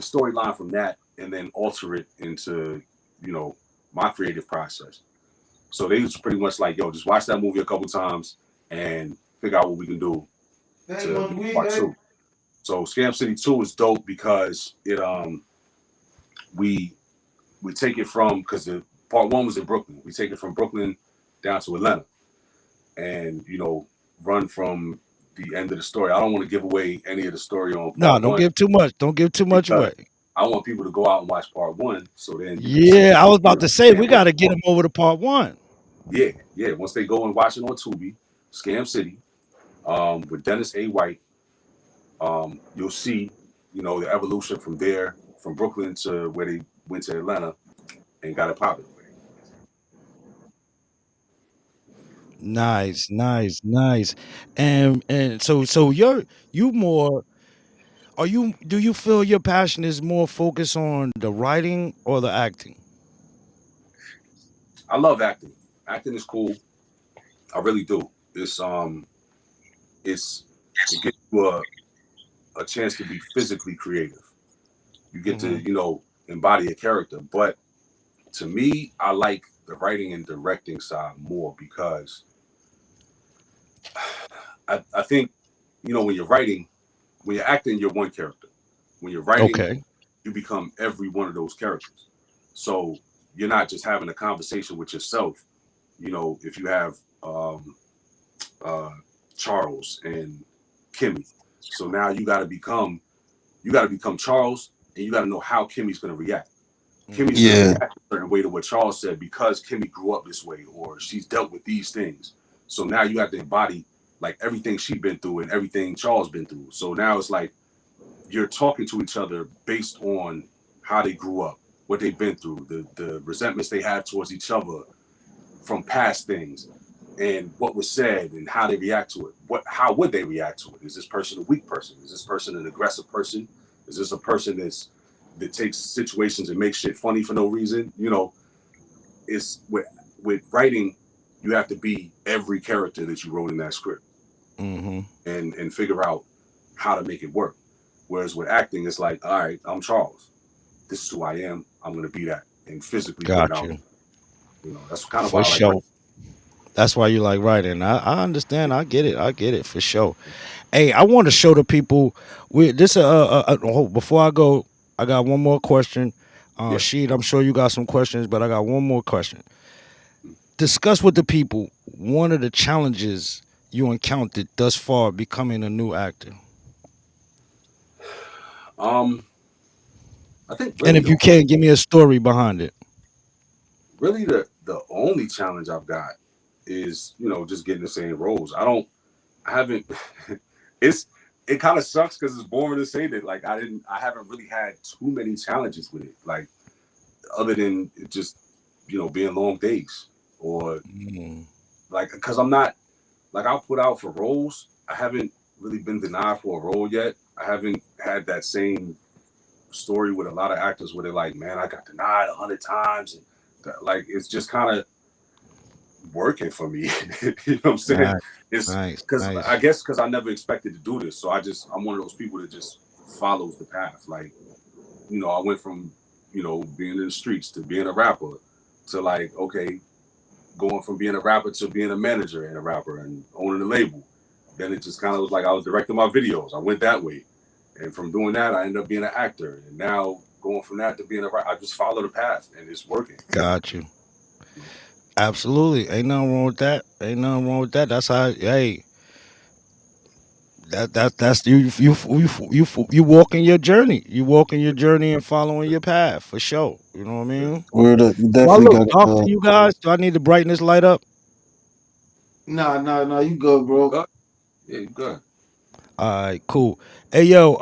Speaker 2: storyline from that and then alter it into, you know, my creative process. So they was pretty much like, yo, just watch that movie a couple times and figure out what we can do to make part 2. So Scam City 2 is dope because it we we take it from because the part 1 was in Brooklyn. We take it from Brooklyn down to Atlanta and you know run from the end of the story. I don't want to give away any of the story on
Speaker 1: No,
Speaker 2: part
Speaker 1: don't
Speaker 2: 1
Speaker 1: give too much. Don't give too much
Speaker 2: because
Speaker 1: away.
Speaker 2: I want people to go out and watch part 1 so then you can see
Speaker 1: Yeah, I was
Speaker 2: you
Speaker 1: about to say we
Speaker 2: understand
Speaker 1: got
Speaker 2: what
Speaker 1: to get them over to part one.
Speaker 2: yeah, yeah. Once they go and watch it on Tubi, Scam City, with Dennis A. White, you'll see, you know, the evolution from there, from Brooklyn to where they went to Atlanta and got it popping.
Speaker 1: Nice, nice, nice. And so you more are you do you feel your passion is more focused on the writing or the acting?
Speaker 2: I love acting. Acting is cool. I really do. It's it gives you a chance to be physically creative. You get to,
Speaker 1: Hmm.
Speaker 2: you know, embody a character. But to me, I like the writing and directing side more because I think, you know, when you're acting, you're one character. When you're writing,
Speaker 1: Okay.
Speaker 2: you become every one of those characters. So you're not just having a conversation with yourself. You know, if you have uh, Charles and Kimmy, so now you got to become Charles, and you got to know how Kimmy's going to react. Kimmy's
Speaker 1: Hmm.
Speaker 2: going to
Speaker 3: Yeah.
Speaker 2: react a certain way to what Charles said because Kimmy grew up this way, or she's dealt with these things. So now you have to embody like everything she's been through and everything Charles been through. So now it's like you're talking to each other based on how they grew up, what they've been through, the resentments they have towards each other from past things, and what was said and how they react to it. How would they react to it? Is this person a weak person? Is this person an aggressive person? Is this a person that takes situations and makes shit funny for no reason? You know, it's with writing, you have to be every character that you wrote in that script
Speaker 1: Hmm.
Speaker 2: and figure out how to make it work. Whereas with acting, it's like, all right, I'm Charles. This is who I am. I'm gonna be that and physically put it
Speaker 1: Got
Speaker 2: out.
Speaker 1: you.
Speaker 2: You know, that's kind of
Speaker 1: For
Speaker 2: why I like
Speaker 1: sure.
Speaker 2: writing.
Speaker 1: That's why you like writing. I understand. I get it. I get it for sure. Hey, I want to show the people. We this before I go, I got one more question.
Speaker 2: Yeah.
Speaker 1: Sheet, I'm sure you got some questions, but I got one more question. Discuss with the people one of the challenges you encountered thus far becoming a new actor.
Speaker 2: Um, I think
Speaker 1: And
Speaker 2: really
Speaker 1: if
Speaker 2: the
Speaker 1: you can, give me a story behind it.
Speaker 2: the only challenge I've got is, you know, just getting the same roles. I haven't. It's it kind of sucks because it's boring to say that. Like I haven't really had too many challenges with it. Like other than it just being long days or
Speaker 1: Mm.
Speaker 2: like because I'm not like I'll put out for roles. I haven't really been denied for a role yet. I haven't had that same story with a lot of actors where they're like, man, I got denied 100 times, and like it's just kind of working for me. You know what I'm saying?
Speaker 1: Nice,
Speaker 2: It's
Speaker 1: nice,
Speaker 2: because I
Speaker 1: nice.
Speaker 2: guess because I never expected to do this, so I'm one of those people that just follows the path. Like I went from being in the streets to being a rapper to like okay, going from being a rapper to being a manager and a rapper and owning a label. Then it just kind of was like I was directing my videos. I went that way, and from doing that, I ended up being an actor. And now going from that to being a rapper, I just follow the path, and it's working.
Speaker 1: Got you.
Speaker 2: You know?
Speaker 1: Absolutely. Ain't nothing wrong with that. Ain't nothing wrong with that. That's how. Hey, that's you walking your journey. You walking your journey and following your path for sure. You know what I
Speaker 2: Yeah.
Speaker 1: mean?
Speaker 3: Word up. You
Speaker 1: Do I
Speaker 3: definitely
Speaker 1: look
Speaker 3: got
Speaker 1: dark to you guys? Do I need to brighten this light up?
Speaker 3: nah, you good,
Speaker 2: You
Speaker 3: bro.
Speaker 2: good? Yeah, you good.
Speaker 1: All right, cool. Hey yo,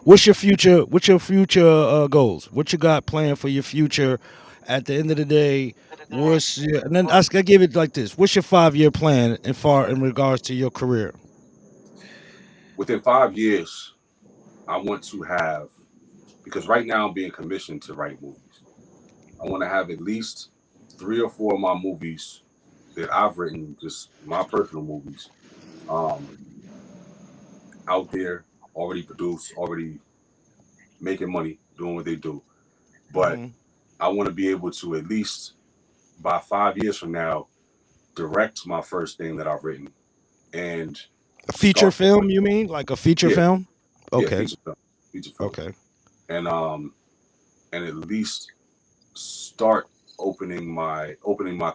Speaker 1: what's your future? What's your future goals? What you got planned for your future? At the end of the day, what's your? And then I give it like this: what's your 5 year plan in regards to your career?
Speaker 2: Within 5 years, I want to have because right now I'm being commissioned to write movies. I want to have at least 3 or 4 of my movies that I've written, just my personal movies, um, out there, already produced, already making money, doing what they do. But
Speaker 1: Hmm.
Speaker 2: I want to be able to at least by 5 years from now direct my first thing that I've written and
Speaker 1: A feature
Speaker 2: start.
Speaker 1: film? You mean like a feature
Speaker 2: Yeah,
Speaker 1: film?
Speaker 2: yeah,
Speaker 1: Okay,
Speaker 2: feature film,
Speaker 1: okay.
Speaker 2: and and at least start opening my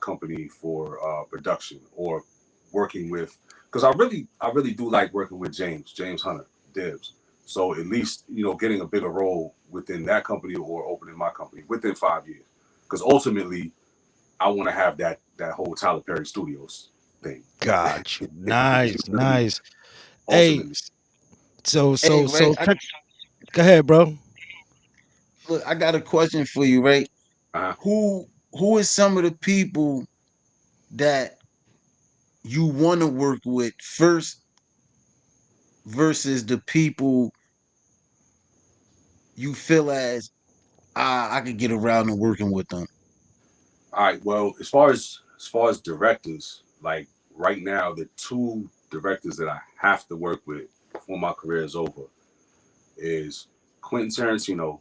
Speaker 2: company for production or working with because I really do like working with James Hunter Dibs. So at least getting a bigger role within that company or opening my company within 5 years. Because ultimately I want to have that whole Tyler Perry Studios thing.
Speaker 1: Got you.
Speaker 2: You
Speaker 1: Nice,
Speaker 2: feel me?
Speaker 1: nice. Hey,
Speaker 2: Ultimately.
Speaker 3: Hey, Ray,
Speaker 1: check. Go ahead, bro.
Speaker 3: look, I got a question for you, Ray.
Speaker 2: Uh-huh.
Speaker 3: Who is some of the people that you want to work with first versus the people you feel as I could get around to working with them?
Speaker 2: All right. Well, as far as directors, like right now, the two directors that I have to work with before my career is over is Quentin Tarantino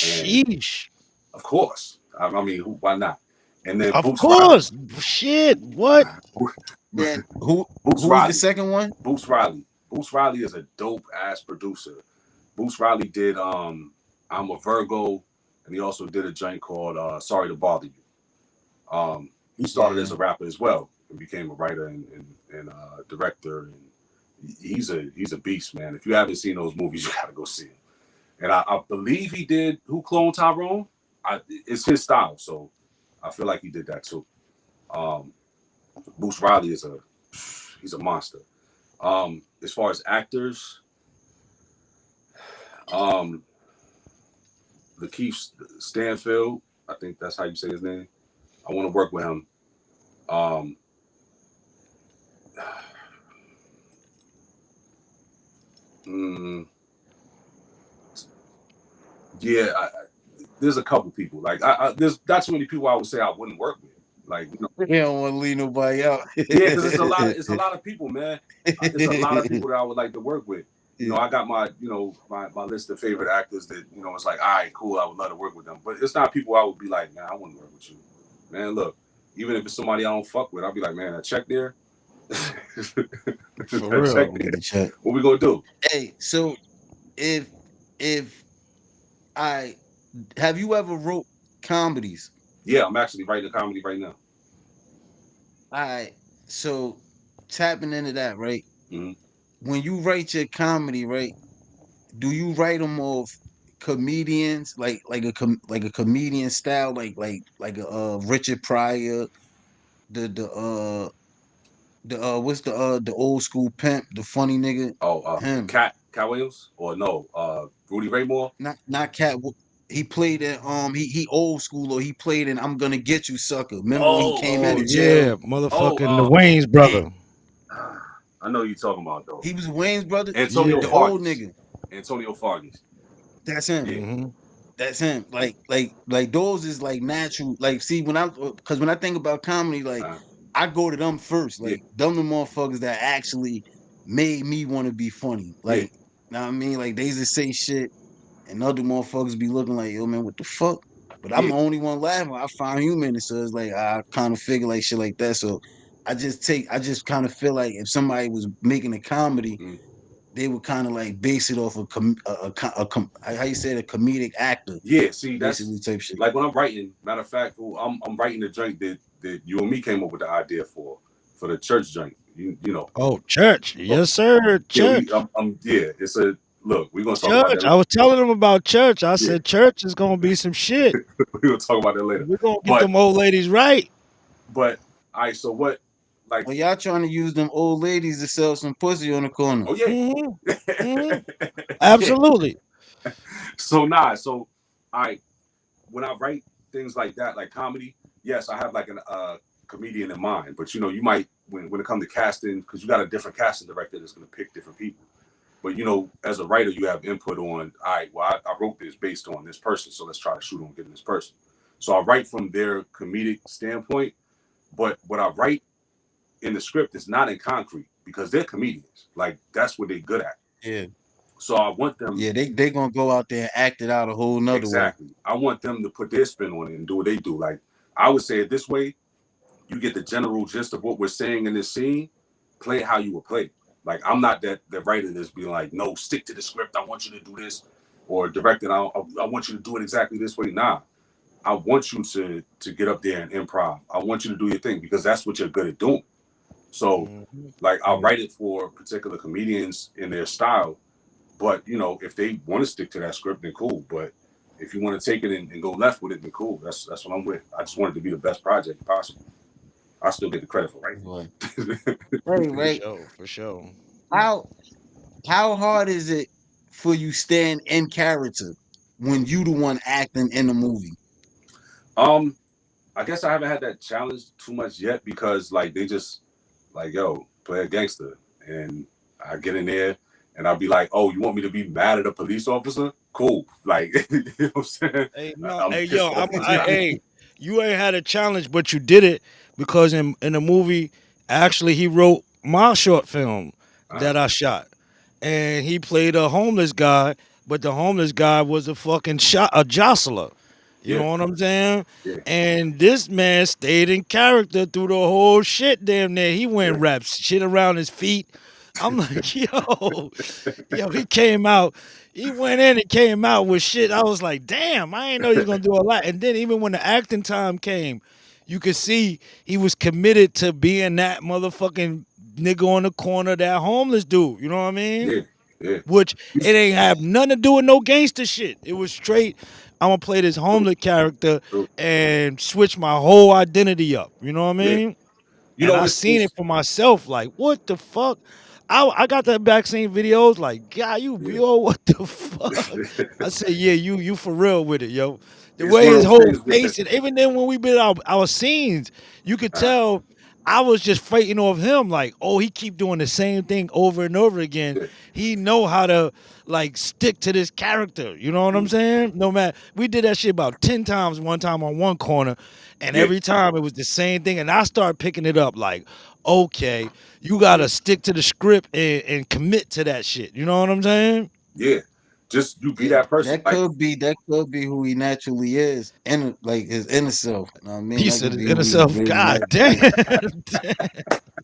Speaker 2: and,
Speaker 1: Sheesh.
Speaker 2: of course, I mean, why not? And then
Speaker 1: Of course. Shit. What?
Speaker 3: Then who
Speaker 2: Boots
Speaker 3: who is the
Speaker 2: Riley.
Speaker 3: second one?
Speaker 2: Boots Riley. Boots Riley is a dope ass producer. Boots Riley did I'm a Virgo, and he also did a joint called Sorry to Bother You. He started as
Speaker 3: Yeah.
Speaker 2: a rapper as well and became a writer and director. And he's a beast, man. If you haven't seen those movies, you gotta go see them. And I believe he did Who Cloned Tyrone. It's his style, so I feel like he did that too. Um, Bruce Riley he's a monster. As far as actors, um, Lakeith Stanfield, I think that's how you say his name. I want to work with him. Um, mm, yeah, there's a couple people like there's not too many people I would say I wouldn't work with. Like
Speaker 3: You don't want to leave nobody out.
Speaker 2: yeah, because it's a lot of people, man. It's a lot of people that I would like to work with. I got my list of favorite actors that it's like, all right, cool, I would love to work with them. But it's not people I would be like, man, I want to work with you, man. Look, even if it's somebody I don't fuck with, I'll be like, man, that check there,
Speaker 1: For
Speaker 2: that check
Speaker 1: real.
Speaker 3: Let me get
Speaker 2: there.
Speaker 3: the check.
Speaker 2: What we gonna do?
Speaker 3: Hey, so if if I have you ever wrote comedies?
Speaker 2: Yeah, I'm actually writing a comedy right now.
Speaker 3: I so tapping into that, right?
Speaker 2: Hmm.
Speaker 3: When you write your comedy, right? Do you write them off comedians like a comedian style, like a Richard Pryor, the what's the old school pimp, the funny nigga,
Speaker 2: Oh,
Speaker 3: him.
Speaker 2: Cat Williams or no, Rudy Raymore.
Speaker 3: Not Cat. He played in he old school, or he played in I'm Gonna Get You Sucker. Remember when he
Speaker 2: Oh,
Speaker 3: came out
Speaker 1: Oh
Speaker 3: of jail?
Speaker 1: yeah,
Speaker 2: oh,
Speaker 1: motherfucking the Wayne's
Speaker 3: Yeah,
Speaker 1: brother.
Speaker 2: I know you're talking about though.
Speaker 3: he was Wayne's brother.
Speaker 2: Antonio
Speaker 3: The
Speaker 1: Yeah.
Speaker 3: old
Speaker 2: Fargas.
Speaker 3: nigga.
Speaker 2: Antonio Fargas.
Speaker 3: That's him.
Speaker 2: Yeah.
Speaker 1: Hmm.
Speaker 3: That's him. Like those is like natural. Like, see, because when I think about comedy, like
Speaker 2: Uh,
Speaker 3: I go to them first.
Speaker 2: yeah.
Speaker 3: Like them the motherfuckers that actually made me want to be funny.
Speaker 2: Yeah.
Speaker 3: Like, know what I mean? Like they just say shit and other motherfuckers be looking like, yo, man, what the fuck? But I'm
Speaker 2: Yeah.
Speaker 3: the only one laughing. I find humor in it. So it's like I kind of figure like shit like that. So I just kind of feel like if somebody was making a comedy,
Speaker 2: Mm.
Speaker 3: they would kind of like base it off how you say it, a comedic actor,
Speaker 2: Yeah. See, that's
Speaker 3: basically type shit.
Speaker 2: like when I'm writing. Matter of fact, I'm writing the joint that you and me came up with the idea for the church joint. You know.
Speaker 1: Oh, church.
Speaker 2: Oh,
Speaker 1: Yes, sir.
Speaker 2: yeah.
Speaker 1: Church.
Speaker 2: Yeah. It's a look. We're gonna talk about
Speaker 1: Church.
Speaker 2: that.
Speaker 1: I was telling them about church. I
Speaker 2: Yeah.
Speaker 1: said church is gonna be some shit.
Speaker 2: We're gonna talk about that later.
Speaker 1: We're gonna get
Speaker 2: But
Speaker 1: them old ladies right.
Speaker 2: but all right. So what? Like,
Speaker 3: Well, y'all trying to use them old ladies to sell some pussy on the corner.
Speaker 2: oh yeah.
Speaker 1: Hmm. Hmm. Absolutely.
Speaker 2: So nah. So I when I write things like that, like comedy, yes, I have like a comedian in mind. But you might when it comes to casting, because you got a different casting director that's gonna pick different people. But as a writer, you have input on. All right, well, I wrote this based on this person, so let's try to shoot on getting this person. So I write from their comedic standpoint, but what I write in the script is not in concrete because they're comedians. Like that's what they're good at.
Speaker 3: Yeah,
Speaker 2: So I want them
Speaker 3: yeah, they gonna go out there and act it out a whole nother way.
Speaker 2: exactly. I want them to put their spin on it and do what they do. Like I would say it this way: you get the general gist of what we're saying in this scene. Play it how you would play it. Like I'm not that writer that's being like, no, stick to the script. I want you to do this, or directing. I want you to do it exactly this way. Nah, I want you to get up there and improv. I want you to do your thing because that's what you're good at doing. So,
Speaker 1: Mhm.
Speaker 2: like, I'll write it for particular comedians in their style. But if they want to stick to that script, then cool. But if you want to take it and go left with it, then cool. That's what I'm with. I just want it to be the best project possible. I still get the credit for writing
Speaker 3: Right,
Speaker 2: it.
Speaker 3: right,
Speaker 1: For
Speaker 3: right.
Speaker 1: sure. For sure.
Speaker 3: How how hard is it for you staying in character when you the one acting in the movie?
Speaker 2: um, I guess I haven't had that challenge too much yet because like they just like, yo, play a gangster. And I get in there and I'll be like, oh, you want me to be mad at a police officer? Cool. Like, you know what I'm saying?
Speaker 1: Hey, no,
Speaker 2: I'm
Speaker 1: hey,
Speaker 2: pissed
Speaker 1: yo,
Speaker 2: off at this guy.
Speaker 1: hey, you ain't had a challenge, but you did it because in the movie, actually, he wrote my short film
Speaker 2: Uh,
Speaker 1: that I shot, and he played a homeless guy, but the homeless guy was a fucking shot, a jostler. You
Speaker 2: yeah,
Speaker 1: know what I'm saying?
Speaker 2: yeah,
Speaker 1: And this man stayed in character through the whole shit. Damn near, he went
Speaker 2: yeah,
Speaker 1: and wrapped shit around his feet. I'm like, yo, he came out. He went in and came out with shit. I was like, damn, I ain't know he was gonna do a lot. And then even when the acting time came, you could see he was committed to being that motherfucking nigga on the corner, that homeless dude. You know what I mean?
Speaker 2: yeah, yeah.
Speaker 1: Which it
Speaker 2: He's
Speaker 1: ain't have nothing to do with no gangster shit. It was straight. I'm gonna play this
Speaker 2: true,
Speaker 1: homeless character
Speaker 2: true.
Speaker 1: and switch my whole identity up. You know what I
Speaker 2: Yeah.
Speaker 1: mean?
Speaker 2: You
Speaker 1: And
Speaker 2: know,
Speaker 1: I seen it for myself. Like, what the fuck? I got that vaccine videos. Like, God, you
Speaker 2: yeah.
Speaker 1: yo, what the fuck? I said, yeah, you for real with it, yo. The
Speaker 2: It's
Speaker 1: way
Speaker 2: one of
Speaker 1: his
Speaker 2: those
Speaker 1: whole
Speaker 2: things where,
Speaker 1: face, and even then when we did our scenes, you could
Speaker 2: uh,
Speaker 1: tell I was just fighting off him. Like, oh, he keep doing the same thing over and over again.
Speaker 2: yeah,
Speaker 1: He know how to like stick to this character. You know what I'm
Speaker 2: mm,
Speaker 1: saying? No matter, we did that shit about 10 times. One time on one corner, and
Speaker 2: yeah,
Speaker 1: every time it was the same thing. And I started picking it up. Like, okay, you
Speaker 2: yeah,
Speaker 1: gotta stick to the script and commit to that shit. You know what I'm saying?
Speaker 2: yeah. Just you be
Speaker 3: Yeah,
Speaker 2: that person. Like,
Speaker 3: that could be who he naturally is, and like his inner self. Know what I mean,
Speaker 1: He
Speaker 3: that
Speaker 1: said
Speaker 3: could
Speaker 1: it
Speaker 3: be
Speaker 1: in
Speaker 3: who he
Speaker 1: himself.
Speaker 3: really
Speaker 1: God
Speaker 3: is.
Speaker 1: damn.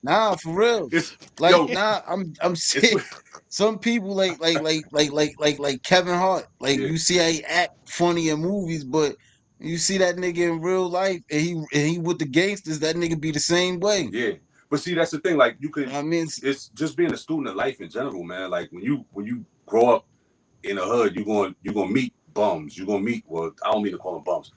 Speaker 3: Nah, for real.
Speaker 2: it's
Speaker 3: Like,
Speaker 2: yo,
Speaker 3: nah, I'm
Speaker 2: it's
Speaker 3: sick. Some people like Kevin Hart. Like
Speaker 2: yeah,
Speaker 3: you see how he act funny in movies, but you see that nigga in real life, and he with the gangsters. That nigga be the same way.
Speaker 2: yeah. But see, that's the thing. Like, you could.
Speaker 3: I mean,
Speaker 2: It's just being a student of life in general, man. Like when you grow up in the hood, you're gonna meet bums. You're gonna meet. Well, I don't mean to call them bums.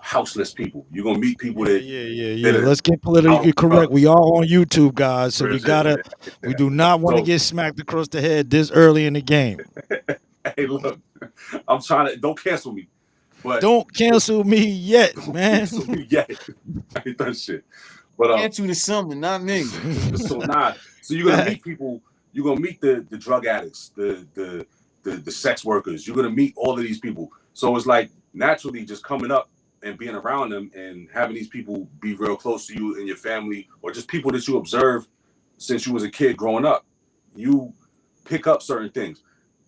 Speaker 2: houseless people. You're gonna meet people
Speaker 1: Yeah,
Speaker 2: that
Speaker 1: yeah, yeah,
Speaker 2: that
Speaker 1: yeah.
Speaker 2: are
Speaker 1: Let's get
Speaker 2: house
Speaker 1: politically correct. We
Speaker 2: brothers.
Speaker 1: all on YouTube, guys, so
Speaker 2: Real
Speaker 1: we
Speaker 2: shit,
Speaker 1: gotta.
Speaker 2: man.
Speaker 1: We do not want to
Speaker 2: So,
Speaker 1: get smacked across the head this early in the game.
Speaker 2: hey, look, I'm trying to don't cancel me, but
Speaker 1: Don't cancel me yet,
Speaker 2: don't
Speaker 1: man.
Speaker 2: cancel me yet. I ain't done shit. But
Speaker 3: Answer to something, not me.
Speaker 2: so nah. So you're gonna
Speaker 1: Fact.
Speaker 2: meet people. You're gonna meet the drug addicts, the sex workers. You're gonna meet all of these people. So it's like naturally just coming up and being around them and having these people be real close to you and your family, or just people that you observe since you was a kid growing up. You pick up certain things.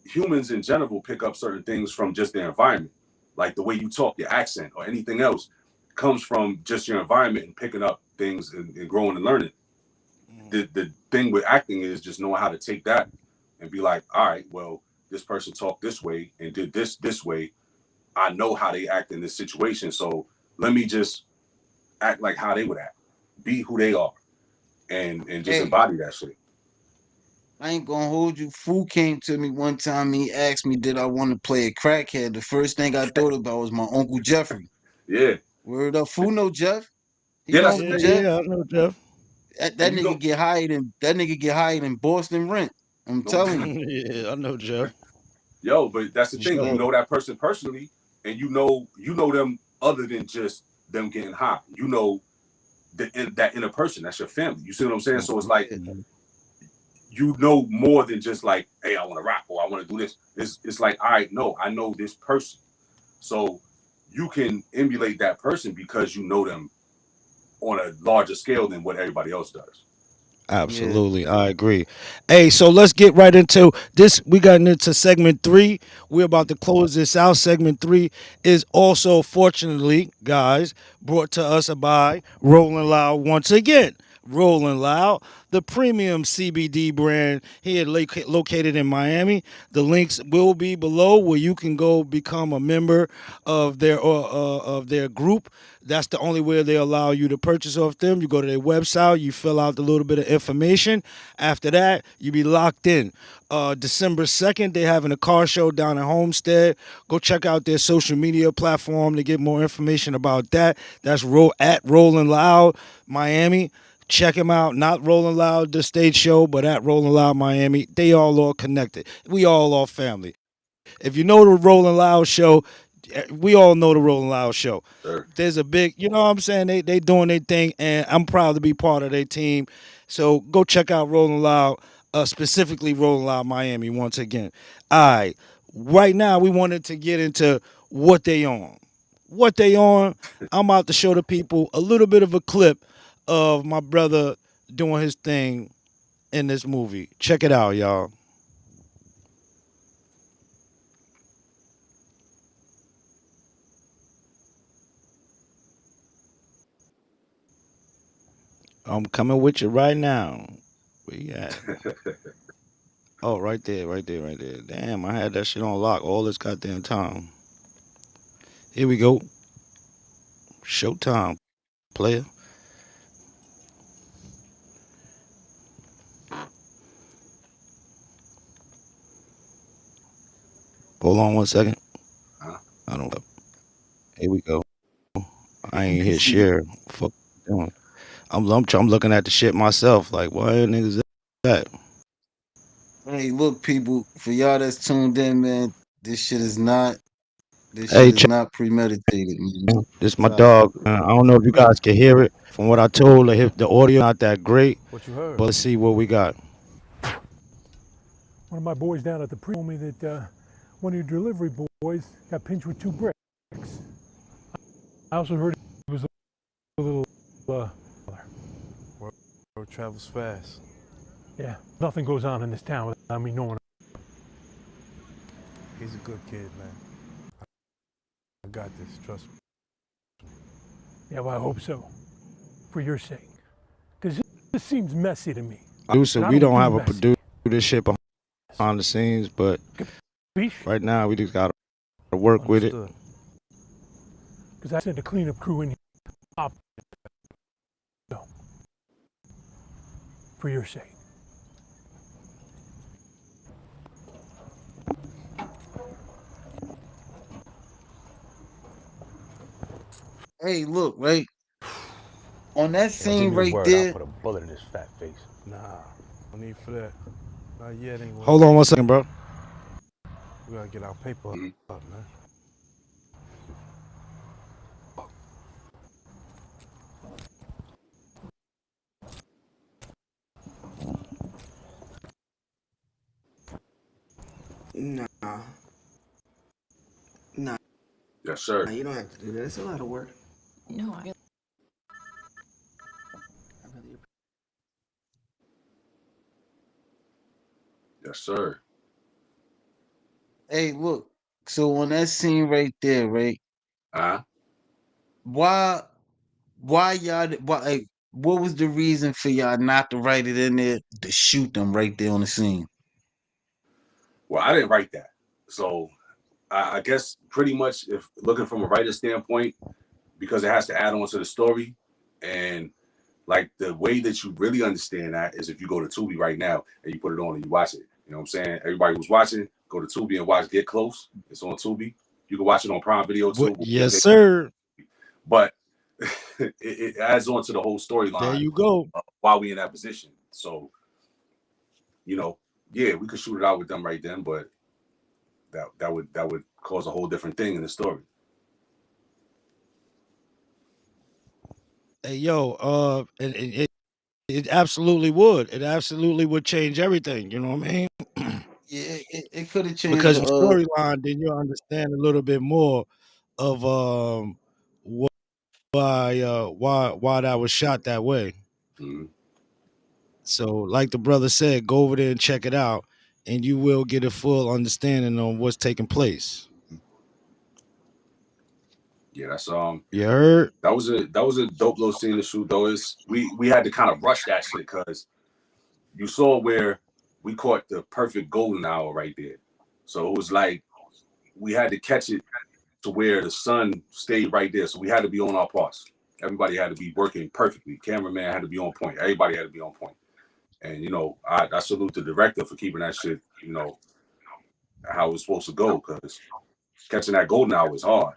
Speaker 2: Humans in general pick up certain things from just their environment, like the way you talk, your accent, or anything else comes from just your environment and picking up things and growing and learning. The thing with acting is just knowing how to take that and be like, all right, well, this person talked this way and did this way. I know how they act in this situation, so let me just act like how they would act, be who they are, and just
Speaker 3: Hey,
Speaker 2: embody that shit.
Speaker 3: I ain't gonna hold you. Fool came to me one time. He asked me, did I want to play a crackhead? The first thing I thought about was my Uncle Jeffrey.
Speaker 2: Yeah,
Speaker 3: Word up. Fool know Jeff. He
Speaker 2: yeah,
Speaker 3: know
Speaker 2: that's the
Speaker 1: Yeah,
Speaker 3: Uncle
Speaker 2: thing.
Speaker 3: Jeff.
Speaker 1: yeah, I know, Jeff.
Speaker 3: That
Speaker 2: And you
Speaker 3: nigga
Speaker 2: know,
Speaker 3: get hired in Boston rent. I'm
Speaker 2: no,
Speaker 3: telling you.
Speaker 1: Yeah, I know, Jeff.
Speaker 2: yo, but that's the thing. You
Speaker 3: Straight.
Speaker 2: know that person personally, and you know them other than just them getting hot. You know that inner person. That's your family. You see what I'm saying? So it's like
Speaker 3: Yeah.
Speaker 2: you know more than just like, hey, I want to rock or I want to do this. It's like, all right, no, I know this person. So you can emulate that person because you know them on a larger scale than what everybody else does.
Speaker 3: Yeah.
Speaker 1: Absolutely, I agree. Hey, so let's get right into this. We got into segment three. We're about to close this out. Segment three is also, fortunately, guys, brought to us by Rollin Loud once again. Rollin Loud, the premium CBD brand here located in Miami. The links will be below where you can go become a member of their group. That's the only way they allow you to purchase off them. You go to their website, you fill out a little bit of information. After that, you be locked in. December 2nd, they're having a car show down in Homestead. Go check out their social media platform to get more information about that. That's at Rolling Loud Miami. Check them out. Not Rolling Loud, the stage show, but at Rolling Loud Miami. They all connected. We all are family. If you know the Rolling Loud show, we all know the Rolling Loud show.
Speaker 2: Sure.
Speaker 1: There's a big, you know what I'm saying? They doing their thing, and I'm proud to be part of their team. So go check out Rolling Loud, specifically Rolling Loud Miami once again. All right, right now we wanted to get into what they on. What they on? I'm about to show the people a little bit of a clip of my brother doing his thing in this movie. Check it out, y'all. I'm coming with you right now. Where you at? Oh, right there, right there, right there. Damn, I had that shit on lock all this goddamn time. Here we go. Showtime, player. Hold on one second.
Speaker 2: Huh?
Speaker 1: I don't. Here we go. I
Speaker 3: You
Speaker 1: ain't
Speaker 3: can
Speaker 1: hit
Speaker 3: see.
Speaker 1: share. Fuck doing. I'm looking at the shit myself. Like, why niggas that?
Speaker 3: Hey, look, people, for y'all that's tuned in, man, this shit is not this shit
Speaker 1: Hey,
Speaker 3: is not premeditated, man.
Speaker 1: this my
Speaker 3: Sorry.
Speaker 1: dog. I don't know if you guys can hear it. From what I told, the audio not that great.
Speaker 4: What you heard?
Speaker 1: But let's see what we got.
Speaker 4: One of my boys down at the pre told me that one of your delivery boys got pinched with two bricks. I also heard he was a little, uh,
Speaker 5: Road travels fast.
Speaker 4: yeah, nothing goes on in this town without me knowing.
Speaker 5: He's a good kid, man. I got this, trust me.
Speaker 4: Yeah, well, I hope so, for your sake. Because this seems messy to me,
Speaker 1: Producer,
Speaker 4: and I
Speaker 1: we
Speaker 4: don't
Speaker 1: don't
Speaker 4: do
Speaker 1: have a
Speaker 4: messy.
Speaker 1: producer this shit behind the scenes, but
Speaker 4: Capiche?
Speaker 1: right now we just gotta work with it.
Speaker 5: Understood.
Speaker 4: Because I sent a cleanup crew in here, for your sake.
Speaker 3: Hey, look, right on that
Speaker 5: Yo, give
Speaker 3: scene
Speaker 5: me the
Speaker 3: right
Speaker 5: word. I'll
Speaker 3: there.
Speaker 5: put a bullet in his fat face.
Speaker 4: Nah, no need for that. Not yet, anyway.
Speaker 1: Hold on 1 second, bro.
Speaker 4: We gotta get our paper
Speaker 2: Mm-hmm.
Speaker 4: up, man.
Speaker 6: Nah, nah,
Speaker 2: Yes, sir.
Speaker 6: you don't have to do that. It's a lot of work.
Speaker 7: No, I
Speaker 6: really
Speaker 2: Yes, sir.
Speaker 3: Hey, look. So on that scene right there, right?
Speaker 2: Uh-huh.
Speaker 3: Why, why y'all? Why? Like, what was the reason for y'all not to write it in there to shoot them right there on the scene?
Speaker 2: Well, I didn't write that. So I guess pretty much if looking from a writer standpoint, because it has to add on to the story. And like the way that you really understand that is if you go to Tubi right now and you put it on and you watch it. You know what I'm saying? Everybody who's watching, go to Tubi and watch Get Close. It's on Tubi. You can watch it on Prime Video too.
Speaker 1: Yes, sir.
Speaker 2: But it adds on to the whole
Speaker 1: There
Speaker 2: storyline
Speaker 1: you go.
Speaker 2: while we in that position. So, you know, yeah, we could shoot it out with them right then, but that would cause a whole different thing in the story.
Speaker 1: Hey, yo, it absolutely would. It absolutely would change everything. You know what I mean?
Speaker 3: Yeah, it could have changed
Speaker 1: Because
Speaker 3: the.
Speaker 1: the storyline, then you'll understand a little bit more of why that was shot that way.
Speaker 2: Mm-hmm.
Speaker 1: So, like the brother said, go over there and check it out, and you will get a full understanding on what's taking place.
Speaker 2: Yeah, that's
Speaker 1: You heard?
Speaker 2: that was a dope little scene to shoot though. Is we had to kind of rush that shit because you saw where we caught the perfect golden hour right there. So it was like we had to catch it to where the sun stayed right there. So we had to be on our parts. Everybody had to be working perfectly. Cameraman had to be on point. Everybody had to be on point. And you know, I salute the director for keeping that shit, you know, how it's supposed to go. Because catching that golden hour is hard.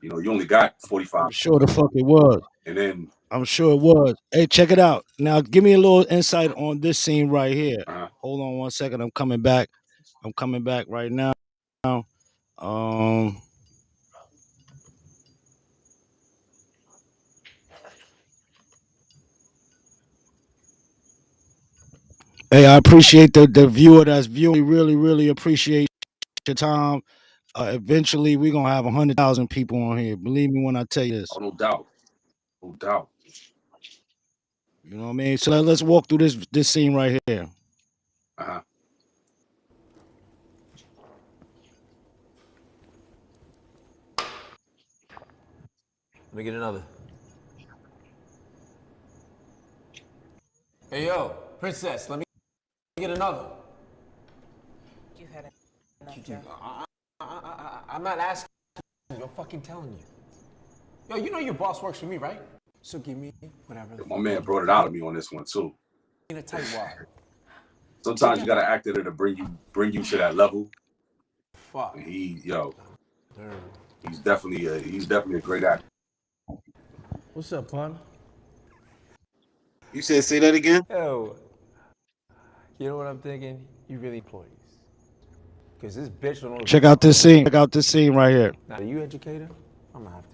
Speaker 2: You know, you only got 45,
Speaker 1: I'm sure the fuck it was.
Speaker 2: and then
Speaker 1: I'm sure it was. Hey, check it out. Now, give me a little insight on this scene right here.
Speaker 2: uh,
Speaker 1: Hold on 1 second. I'm coming back. I'm coming back right now. Um, hey, I appreciate the viewer that's viewing. Really appreciate your time. Eventually, we're gonna have 100,000 people on here. Believe me when I tell you this.
Speaker 2: oh, no doubt, no doubt.
Speaker 1: You know what I mean? So let's walk through this scene right here.
Speaker 2: Uh-huh.
Speaker 8: Let me get another. Hey, yo, princess, let me get another.
Speaker 7: you've had enough,
Speaker 8: You-
Speaker 7: Joe.
Speaker 8: I'm not asking you, I'm fucking telling you. Yo, you know your boss works for me, right? So give me whatever the
Speaker 2: My
Speaker 8: fuck.
Speaker 2: man brought it out of me on this one too.
Speaker 8: In a tight wad.
Speaker 2: Sometimes you gotta act it to bring you to that level.
Speaker 8: Fuck.
Speaker 2: And yo,
Speaker 8: Dude.
Speaker 2: he's definitely a great actor.
Speaker 5: What's up, partner?
Speaker 3: You said say that again?
Speaker 8: Yo, you know what I'm thinking? You really employees. Because this bitch don't know.
Speaker 1: Check out this scene. Check out this scene right here.
Speaker 8: Now, are you educator? I'm gonna have to.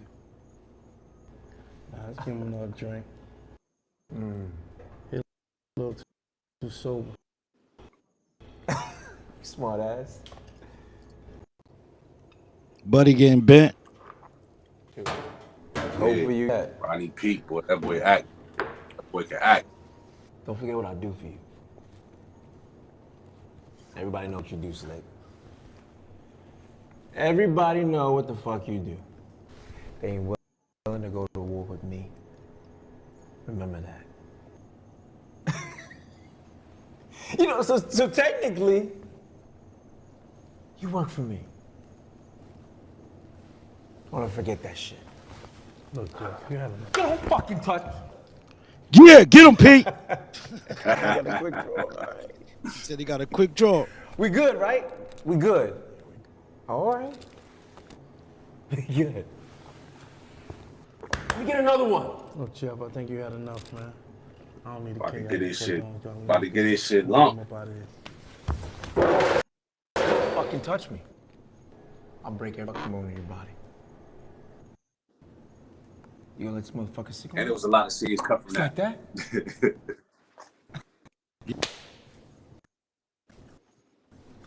Speaker 5: Let's give him another drink. He's a little too sober.
Speaker 8: Smart ass.
Speaker 1: Buddy getting bent.
Speaker 8: Dude. Hopefully you that.
Speaker 2: Ronnie Pete, boy, that boy act. That boy can act.
Speaker 8: Don't forget what I do for you. Everybody know what you do, Slick. Everybody know what the fuck you do. They ain't willing to go to war with me. Remember that. You know, so technically, you work for me. Don't forget that shit.
Speaker 5: Look, Jeff, you had enough.
Speaker 8: Don't fucking touch.
Speaker 1: Yeah, get him, Pete.
Speaker 8: I got a quick draw. All right.
Speaker 1: He said he got a quick draw.
Speaker 8: We good, right? We good. All right. We good. Let me get another one.
Speaker 5: Look, Jeff, I think you had enough, man. I don't need to
Speaker 2: About to
Speaker 5: carry
Speaker 2: get
Speaker 5: out
Speaker 2: this shit.
Speaker 5: prolonged drunk
Speaker 2: About to get this shit
Speaker 5: We'll get him
Speaker 2: lumped.
Speaker 5: up out of here.
Speaker 8: Fucking touch me. I'll break every fucking bone in your body. You gonna let this motherfucker sick on
Speaker 2: And
Speaker 8: me?
Speaker 2: there was a lot of scenes cut from
Speaker 8: It's like that.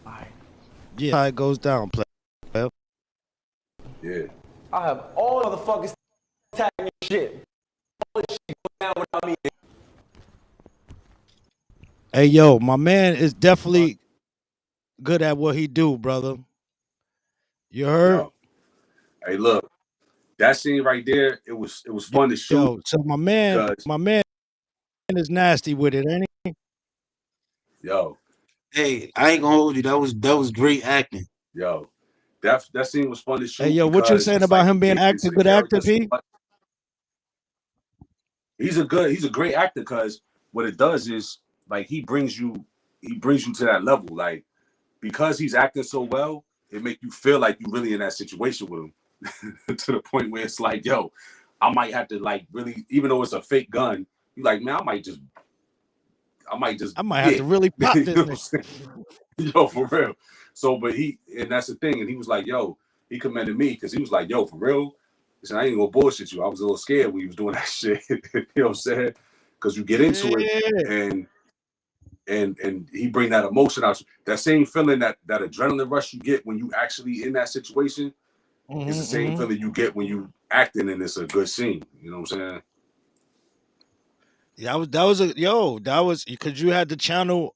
Speaker 8: All right.
Speaker 1: Yeah, how it goes down, play.
Speaker 2: Yeah.
Speaker 8: I have all motherfuckers tagging your shit. All this shit go down without me.
Speaker 1: Hey, yo, my man is definitely good at what he do, brother. You heard?
Speaker 2: Yo. Hey, look, that scene right there, it was fun to shoot
Speaker 1: Yo, so
Speaker 2: because
Speaker 1: my man is nasty with it, ain't he?
Speaker 2: yo,
Speaker 3: Hey, I ain't gonna hold you. That was great acting.
Speaker 2: yo, that scene was fun to
Speaker 1: Hey,
Speaker 2: shoot
Speaker 1: yo, what you
Speaker 2: because
Speaker 1: saying
Speaker 2: it's
Speaker 1: about
Speaker 2: like he
Speaker 1: him being
Speaker 2: gave into
Speaker 1: actor,
Speaker 2: the
Speaker 1: good actor,
Speaker 2: character so
Speaker 1: P?
Speaker 2: much. He's a great actor because what it does is like he brings you to that level. Like because he's acting so well, it make you feel like you really in that situation with him to the point where it's like, yo, I might have to like really, even though it's a fake gun, you like, man, I might just,
Speaker 1: I might have
Speaker 2: yeah,
Speaker 1: to really pop
Speaker 2: you
Speaker 1: this
Speaker 2: know what
Speaker 1: nigga.
Speaker 2: I'm saying? Yo, for real. So, but and that's the thing, and he was like, yo, he commended me because he was like, yo, for real. He said, I ain't gonna bullshit you. I was a little scared when he was doing that shit. You know what I'm saying? Because you get into it,
Speaker 1: Yeah.
Speaker 2: and he bring that emotion out. That same feeling, that adrenaline rush you get when you actually in that situation, is the same
Speaker 1: Mm-hmm.
Speaker 2: feeling you get when you acting and it's a good scene. You know what I'm saying?
Speaker 1: That was because you had the channel,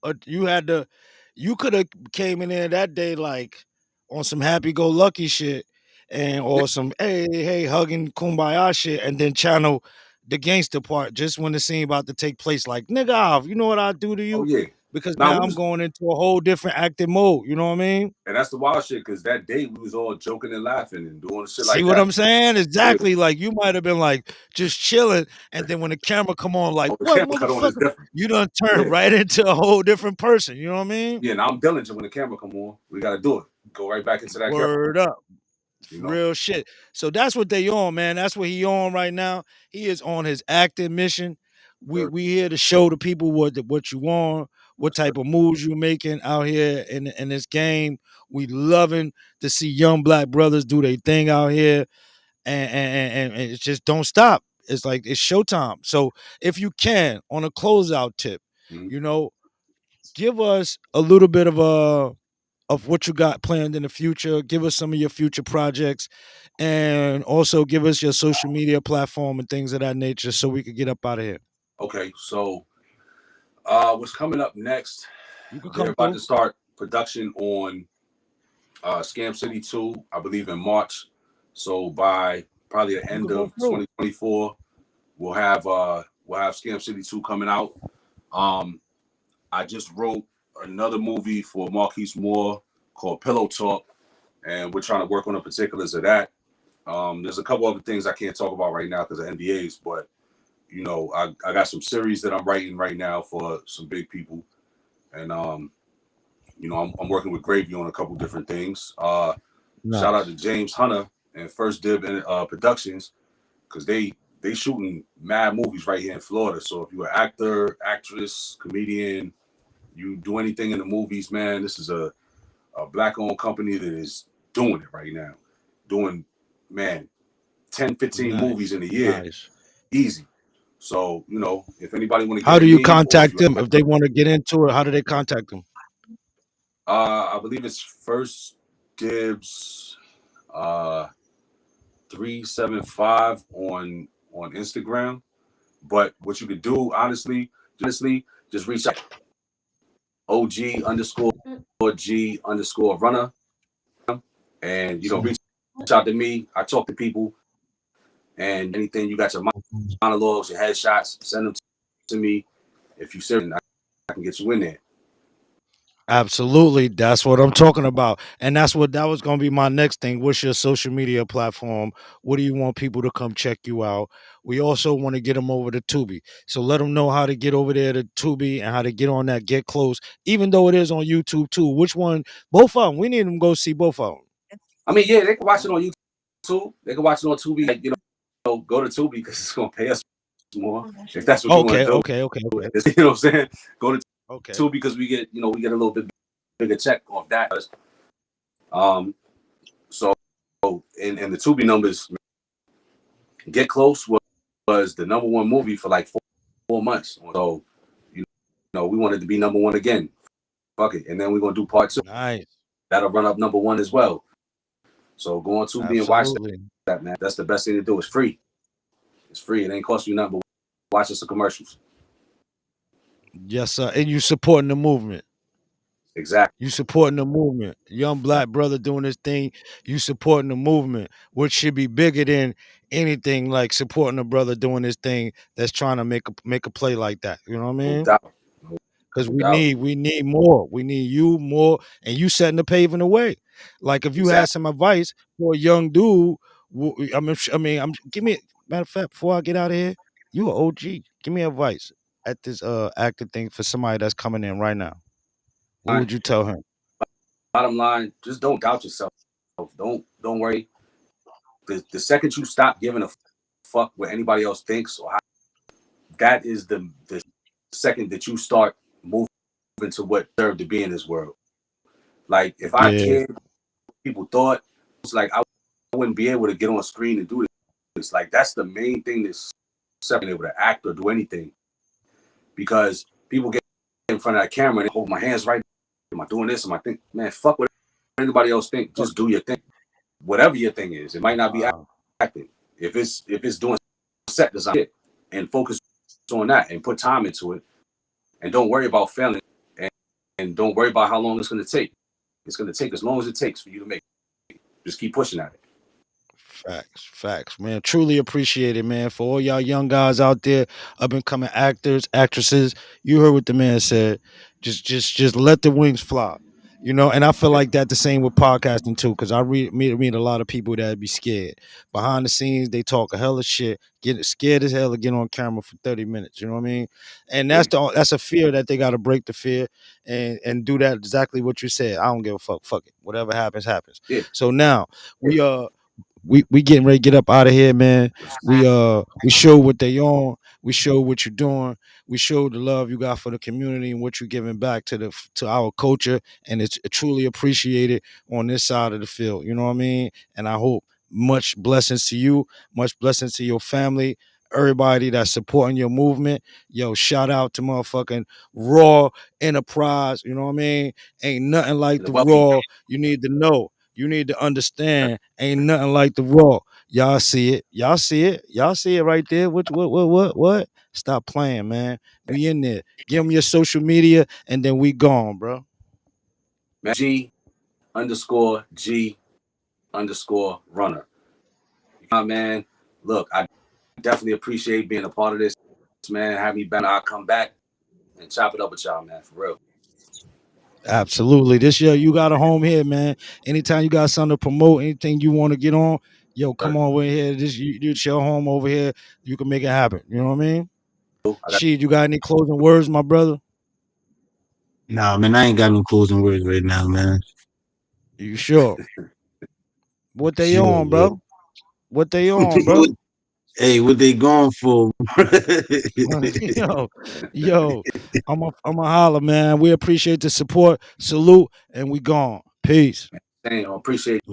Speaker 1: you could have came in there that day like on some happy go lucky shit and
Speaker 2: Yeah.
Speaker 1: or some hey hugging kumbaya shit and then channel the gangster part just when the scene about to take place like nigga you know what I do to
Speaker 2: Oh
Speaker 1: you
Speaker 2: yeah.
Speaker 1: because
Speaker 2: Now
Speaker 1: now
Speaker 2: we
Speaker 1: I'm
Speaker 2: was,
Speaker 1: going into a whole different acting mode, you know what I mean?
Speaker 2: and that's the wild shit because that day we was all joking and laughing and doing shit
Speaker 1: See
Speaker 2: like
Speaker 1: what
Speaker 2: that.
Speaker 1: I'm saying?
Speaker 2: Yeah.
Speaker 1: Exactly. Like you might have been like just chilling, and then when the camera come on, like
Speaker 2: Oh, the
Speaker 1: what
Speaker 2: camera cut on is
Speaker 1: motherfucker,
Speaker 2: different.
Speaker 1: you done turn
Speaker 2: Yeah.
Speaker 1: right into a whole different person. You know what I mean?
Speaker 2: Yeah. Now I'm diligent when the camera come on. We gotta do it. Go right back into that character.
Speaker 1: Word up,
Speaker 2: You know.
Speaker 1: real shit. So that's what they on, man. That's what he on right now. He is on his acting mission. We
Speaker 2: Sir.
Speaker 1: we here to show the people what you want, what
Speaker 2: Yes, sir.
Speaker 1: type of moves you making out here in this game. We loving to see young black brothers do their thing out here and it just don't stop. It's like it's showtime. So if you can, on a closeout tip,
Speaker 2: Mhm.
Speaker 1: you know, give us a little bit of what you got planned in the future. Give us some of your future projects, and also give us your social media platform and things of that nature, so we could get up out of here.
Speaker 2: Okay. So what's coming up next?
Speaker 1: You can
Speaker 2: They're
Speaker 1: come
Speaker 2: about
Speaker 1: through.
Speaker 2: to start production on Scam City 2, I believe in March. So by probably the
Speaker 1: You
Speaker 2: end
Speaker 1: can go
Speaker 2: of
Speaker 1: through.
Speaker 2: 2024, we'll have Scam City 2 coming out. I just wrote another movie for Marquise Moore called Pillow Talk, and we're trying to work on the particulars of that. There's a couple other things I can't talk about right now because of NDAs, but I got some series that I'm writing right now for some big people, and I'm working with Gravy on a couple different things. Shout out to
Speaker 1: Nice.
Speaker 2: James Hunter and First Dib Productions because they shooting mad movies right here in Florida. So if you're an actor, actress, comedian, you do anything in the movies, man, this is a black owned company that is doing it right now. Doing, man, 10, 15 movies
Speaker 1: Nice.
Speaker 2: in a year,
Speaker 1: Nice.
Speaker 2: easy. So, if anybody want to get
Speaker 1: How do
Speaker 2: at
Speaker 1: you
Speaker 2: me or if
Speaker 1: contact
Speaker 2: you're
Speaker 1: them
Speaker 2: an
Speaker 1: if they
Speaker 2: actor,
Speaker 1: want to get into it? How do they contact them?
Speaker 2: I believe it's First Dibs uh 375 on Instagram. But what you could do, honestly, just reach out OG underscore G_Runna and reach out to me. I talk to people and anything you got your monologues, your headshots, send them to me. If you serious, I can get you in there.
Speaker 1: Absolutely. That's what I'm talking about. And that was going to be my next thing. What's your social media platform? What do you want people to come check you out? We also want to get them over to Tubi. So let them know how to get over there to Tubi and how to get on that Get Close, even though it is on YouTube too. Which one? Both of them. We need them to go see both of them.
Speaker 2: I mean, yeah, they can watch it on YouTube. They can watch it on Tubi. Like, go to Tubi because it's gonna pay us more if that's what you want
Speaker 1: Okay,
Speaker 2: to do.
Speaker 1: okay, okay, okay,
Speaker 2: You know what I'm saying? Go to
Speaker 1: okay.
Speaker 2: Tubi because we get a little bit bigger check off that. Um, so and the Tubi numbers Get Close was the number one movie for like 4 months. So you know we wanted to be number one again. Fuck it, and then we're gonna do part two.
Speaker 1: Nice.
Speaker 2: That'll run up number one as well. So go on Tubi and watch
Speaker 1: Absolutely.
Speaker 2: that, man. That's the best thing to do. It's free. It's free. It ain't cost you nothing but watching some commercials.
Speaker 1: Yes, sir. And you supporting the movement.
Speaker 2: Exactly.
Speaker 1: You supporting the movement. Young black brother doing his thing. You supporting the movement, which should be bigger than anything like supporting a brother doing his thing that's trying to make a play like that. You know what I
Speaker 2: No
Speaker 1: mean?
Speaker 2: doubt.
Speaker 1: Because
Speaker 2: No doubt.
Speaker 1: we need more. We need you more, and you setting the paving the way. Like if you had
Speaker 2: Exactly.
Speaker 1: some advice for a young dude, give me matter of fact before I get out of here, you an OG. Give me advice at this acting thing for somebody that's coming in right now. What would you tell him?
Speaker 2: Bottom line, just don't doubt yourself. Don't worry. The second you stop giving a fuck what anybody else thinks or how, that is the second that you start moving to what served to be in this world. Like if I
Speaker 1: Yeah,
Speaker 2: cared what people thought, it's like I wouldn't be able to get on screen and do this. Like that's the main thing that's separating able to act or do anything. Because people get in front of that camera and hold my hands right. Am I doing this? Am I think, man, fuck what anybody else think. Just do your thing. Whatever your thing is. It might not be
Speaker 1: wow,
Speaker 2: acting. If it's doing set design and focus on that and put time into it and don't worry about failing and, and don't worry about how long it's gonna take. It's gonna take as long as it takes for you to make it. Just keep pushing at it.
Speaker 1: facts, man. Truly appreciate it, man. For all y'all young guys out there, up and coming actors, actresses, you heard what the man said. Just let the wings fly. You know, and I feel
Speaker 2: Yeah,
Speaker 1: like that the same with podcasting too, because I meet a lot of people that be scared. Behind the scenes, they talk a hell of shit, get scared as hell to get on camera for 30 minutes. You know what I mean? And
Speaker 2: yeah,
Speaker 1: that's a fear that they gotta break the fear and do that exactly what you said. I don't give a fuck. Fuck it. Whatever happens, happens.
Speaker 2: yeah.
Speaker 1: So now we getting ready to get up out of here, man. We show what they on. We show what you're doing. We show the love you got for the community and what you're giving back to our culture, and it's truly appreciated on this side of the field. You know what I mean? And I hope much blessings to you, much blessings to your family, everybody that's supporting your movement. Yo, shout out to motherfucking Raw Enterprise. You know what I mean? Ain't nothing like the
Speaker 2: Welcome.
Speaker 1: Raw. You need to know. You need to understand, ain't nothing like the raw. Y'all see it. Y'all see it. Y'all see it right there. What? Stop playing, man. We in there. Give them your social media, and then we gone, bro.
Speaker 2: G_G_Runner. Man, look, I definitely appreciate being a part of this, man. Have me back. I'll come back and chop it up with y'all, man, for real.
Speaker 1: Absolutely. This year you got a home here, man. Anytime you got something to promote, anything you want to get on, yo, come on over here. This your home over here. You can make it happen. You know what I mean?
Speaker 2: I got
Speaker 1: Shit, you got any closing words, my brother?
Speaker 3: Nah, man, I ain't got no closing words right now, man.
Speaker 1: You sure? What they
Speaker 3: Sure,
Speaker 1: on,
Speaker 3: bro.
Speaker 1: bro? What they on, bro?
Speaker 3: Hey, what they going for?
Speaker 1: yo, yo, I'm a holler, man. We appreciate the support. Salute, and we gone. Peace.
Speaker 2: saying, I appreciate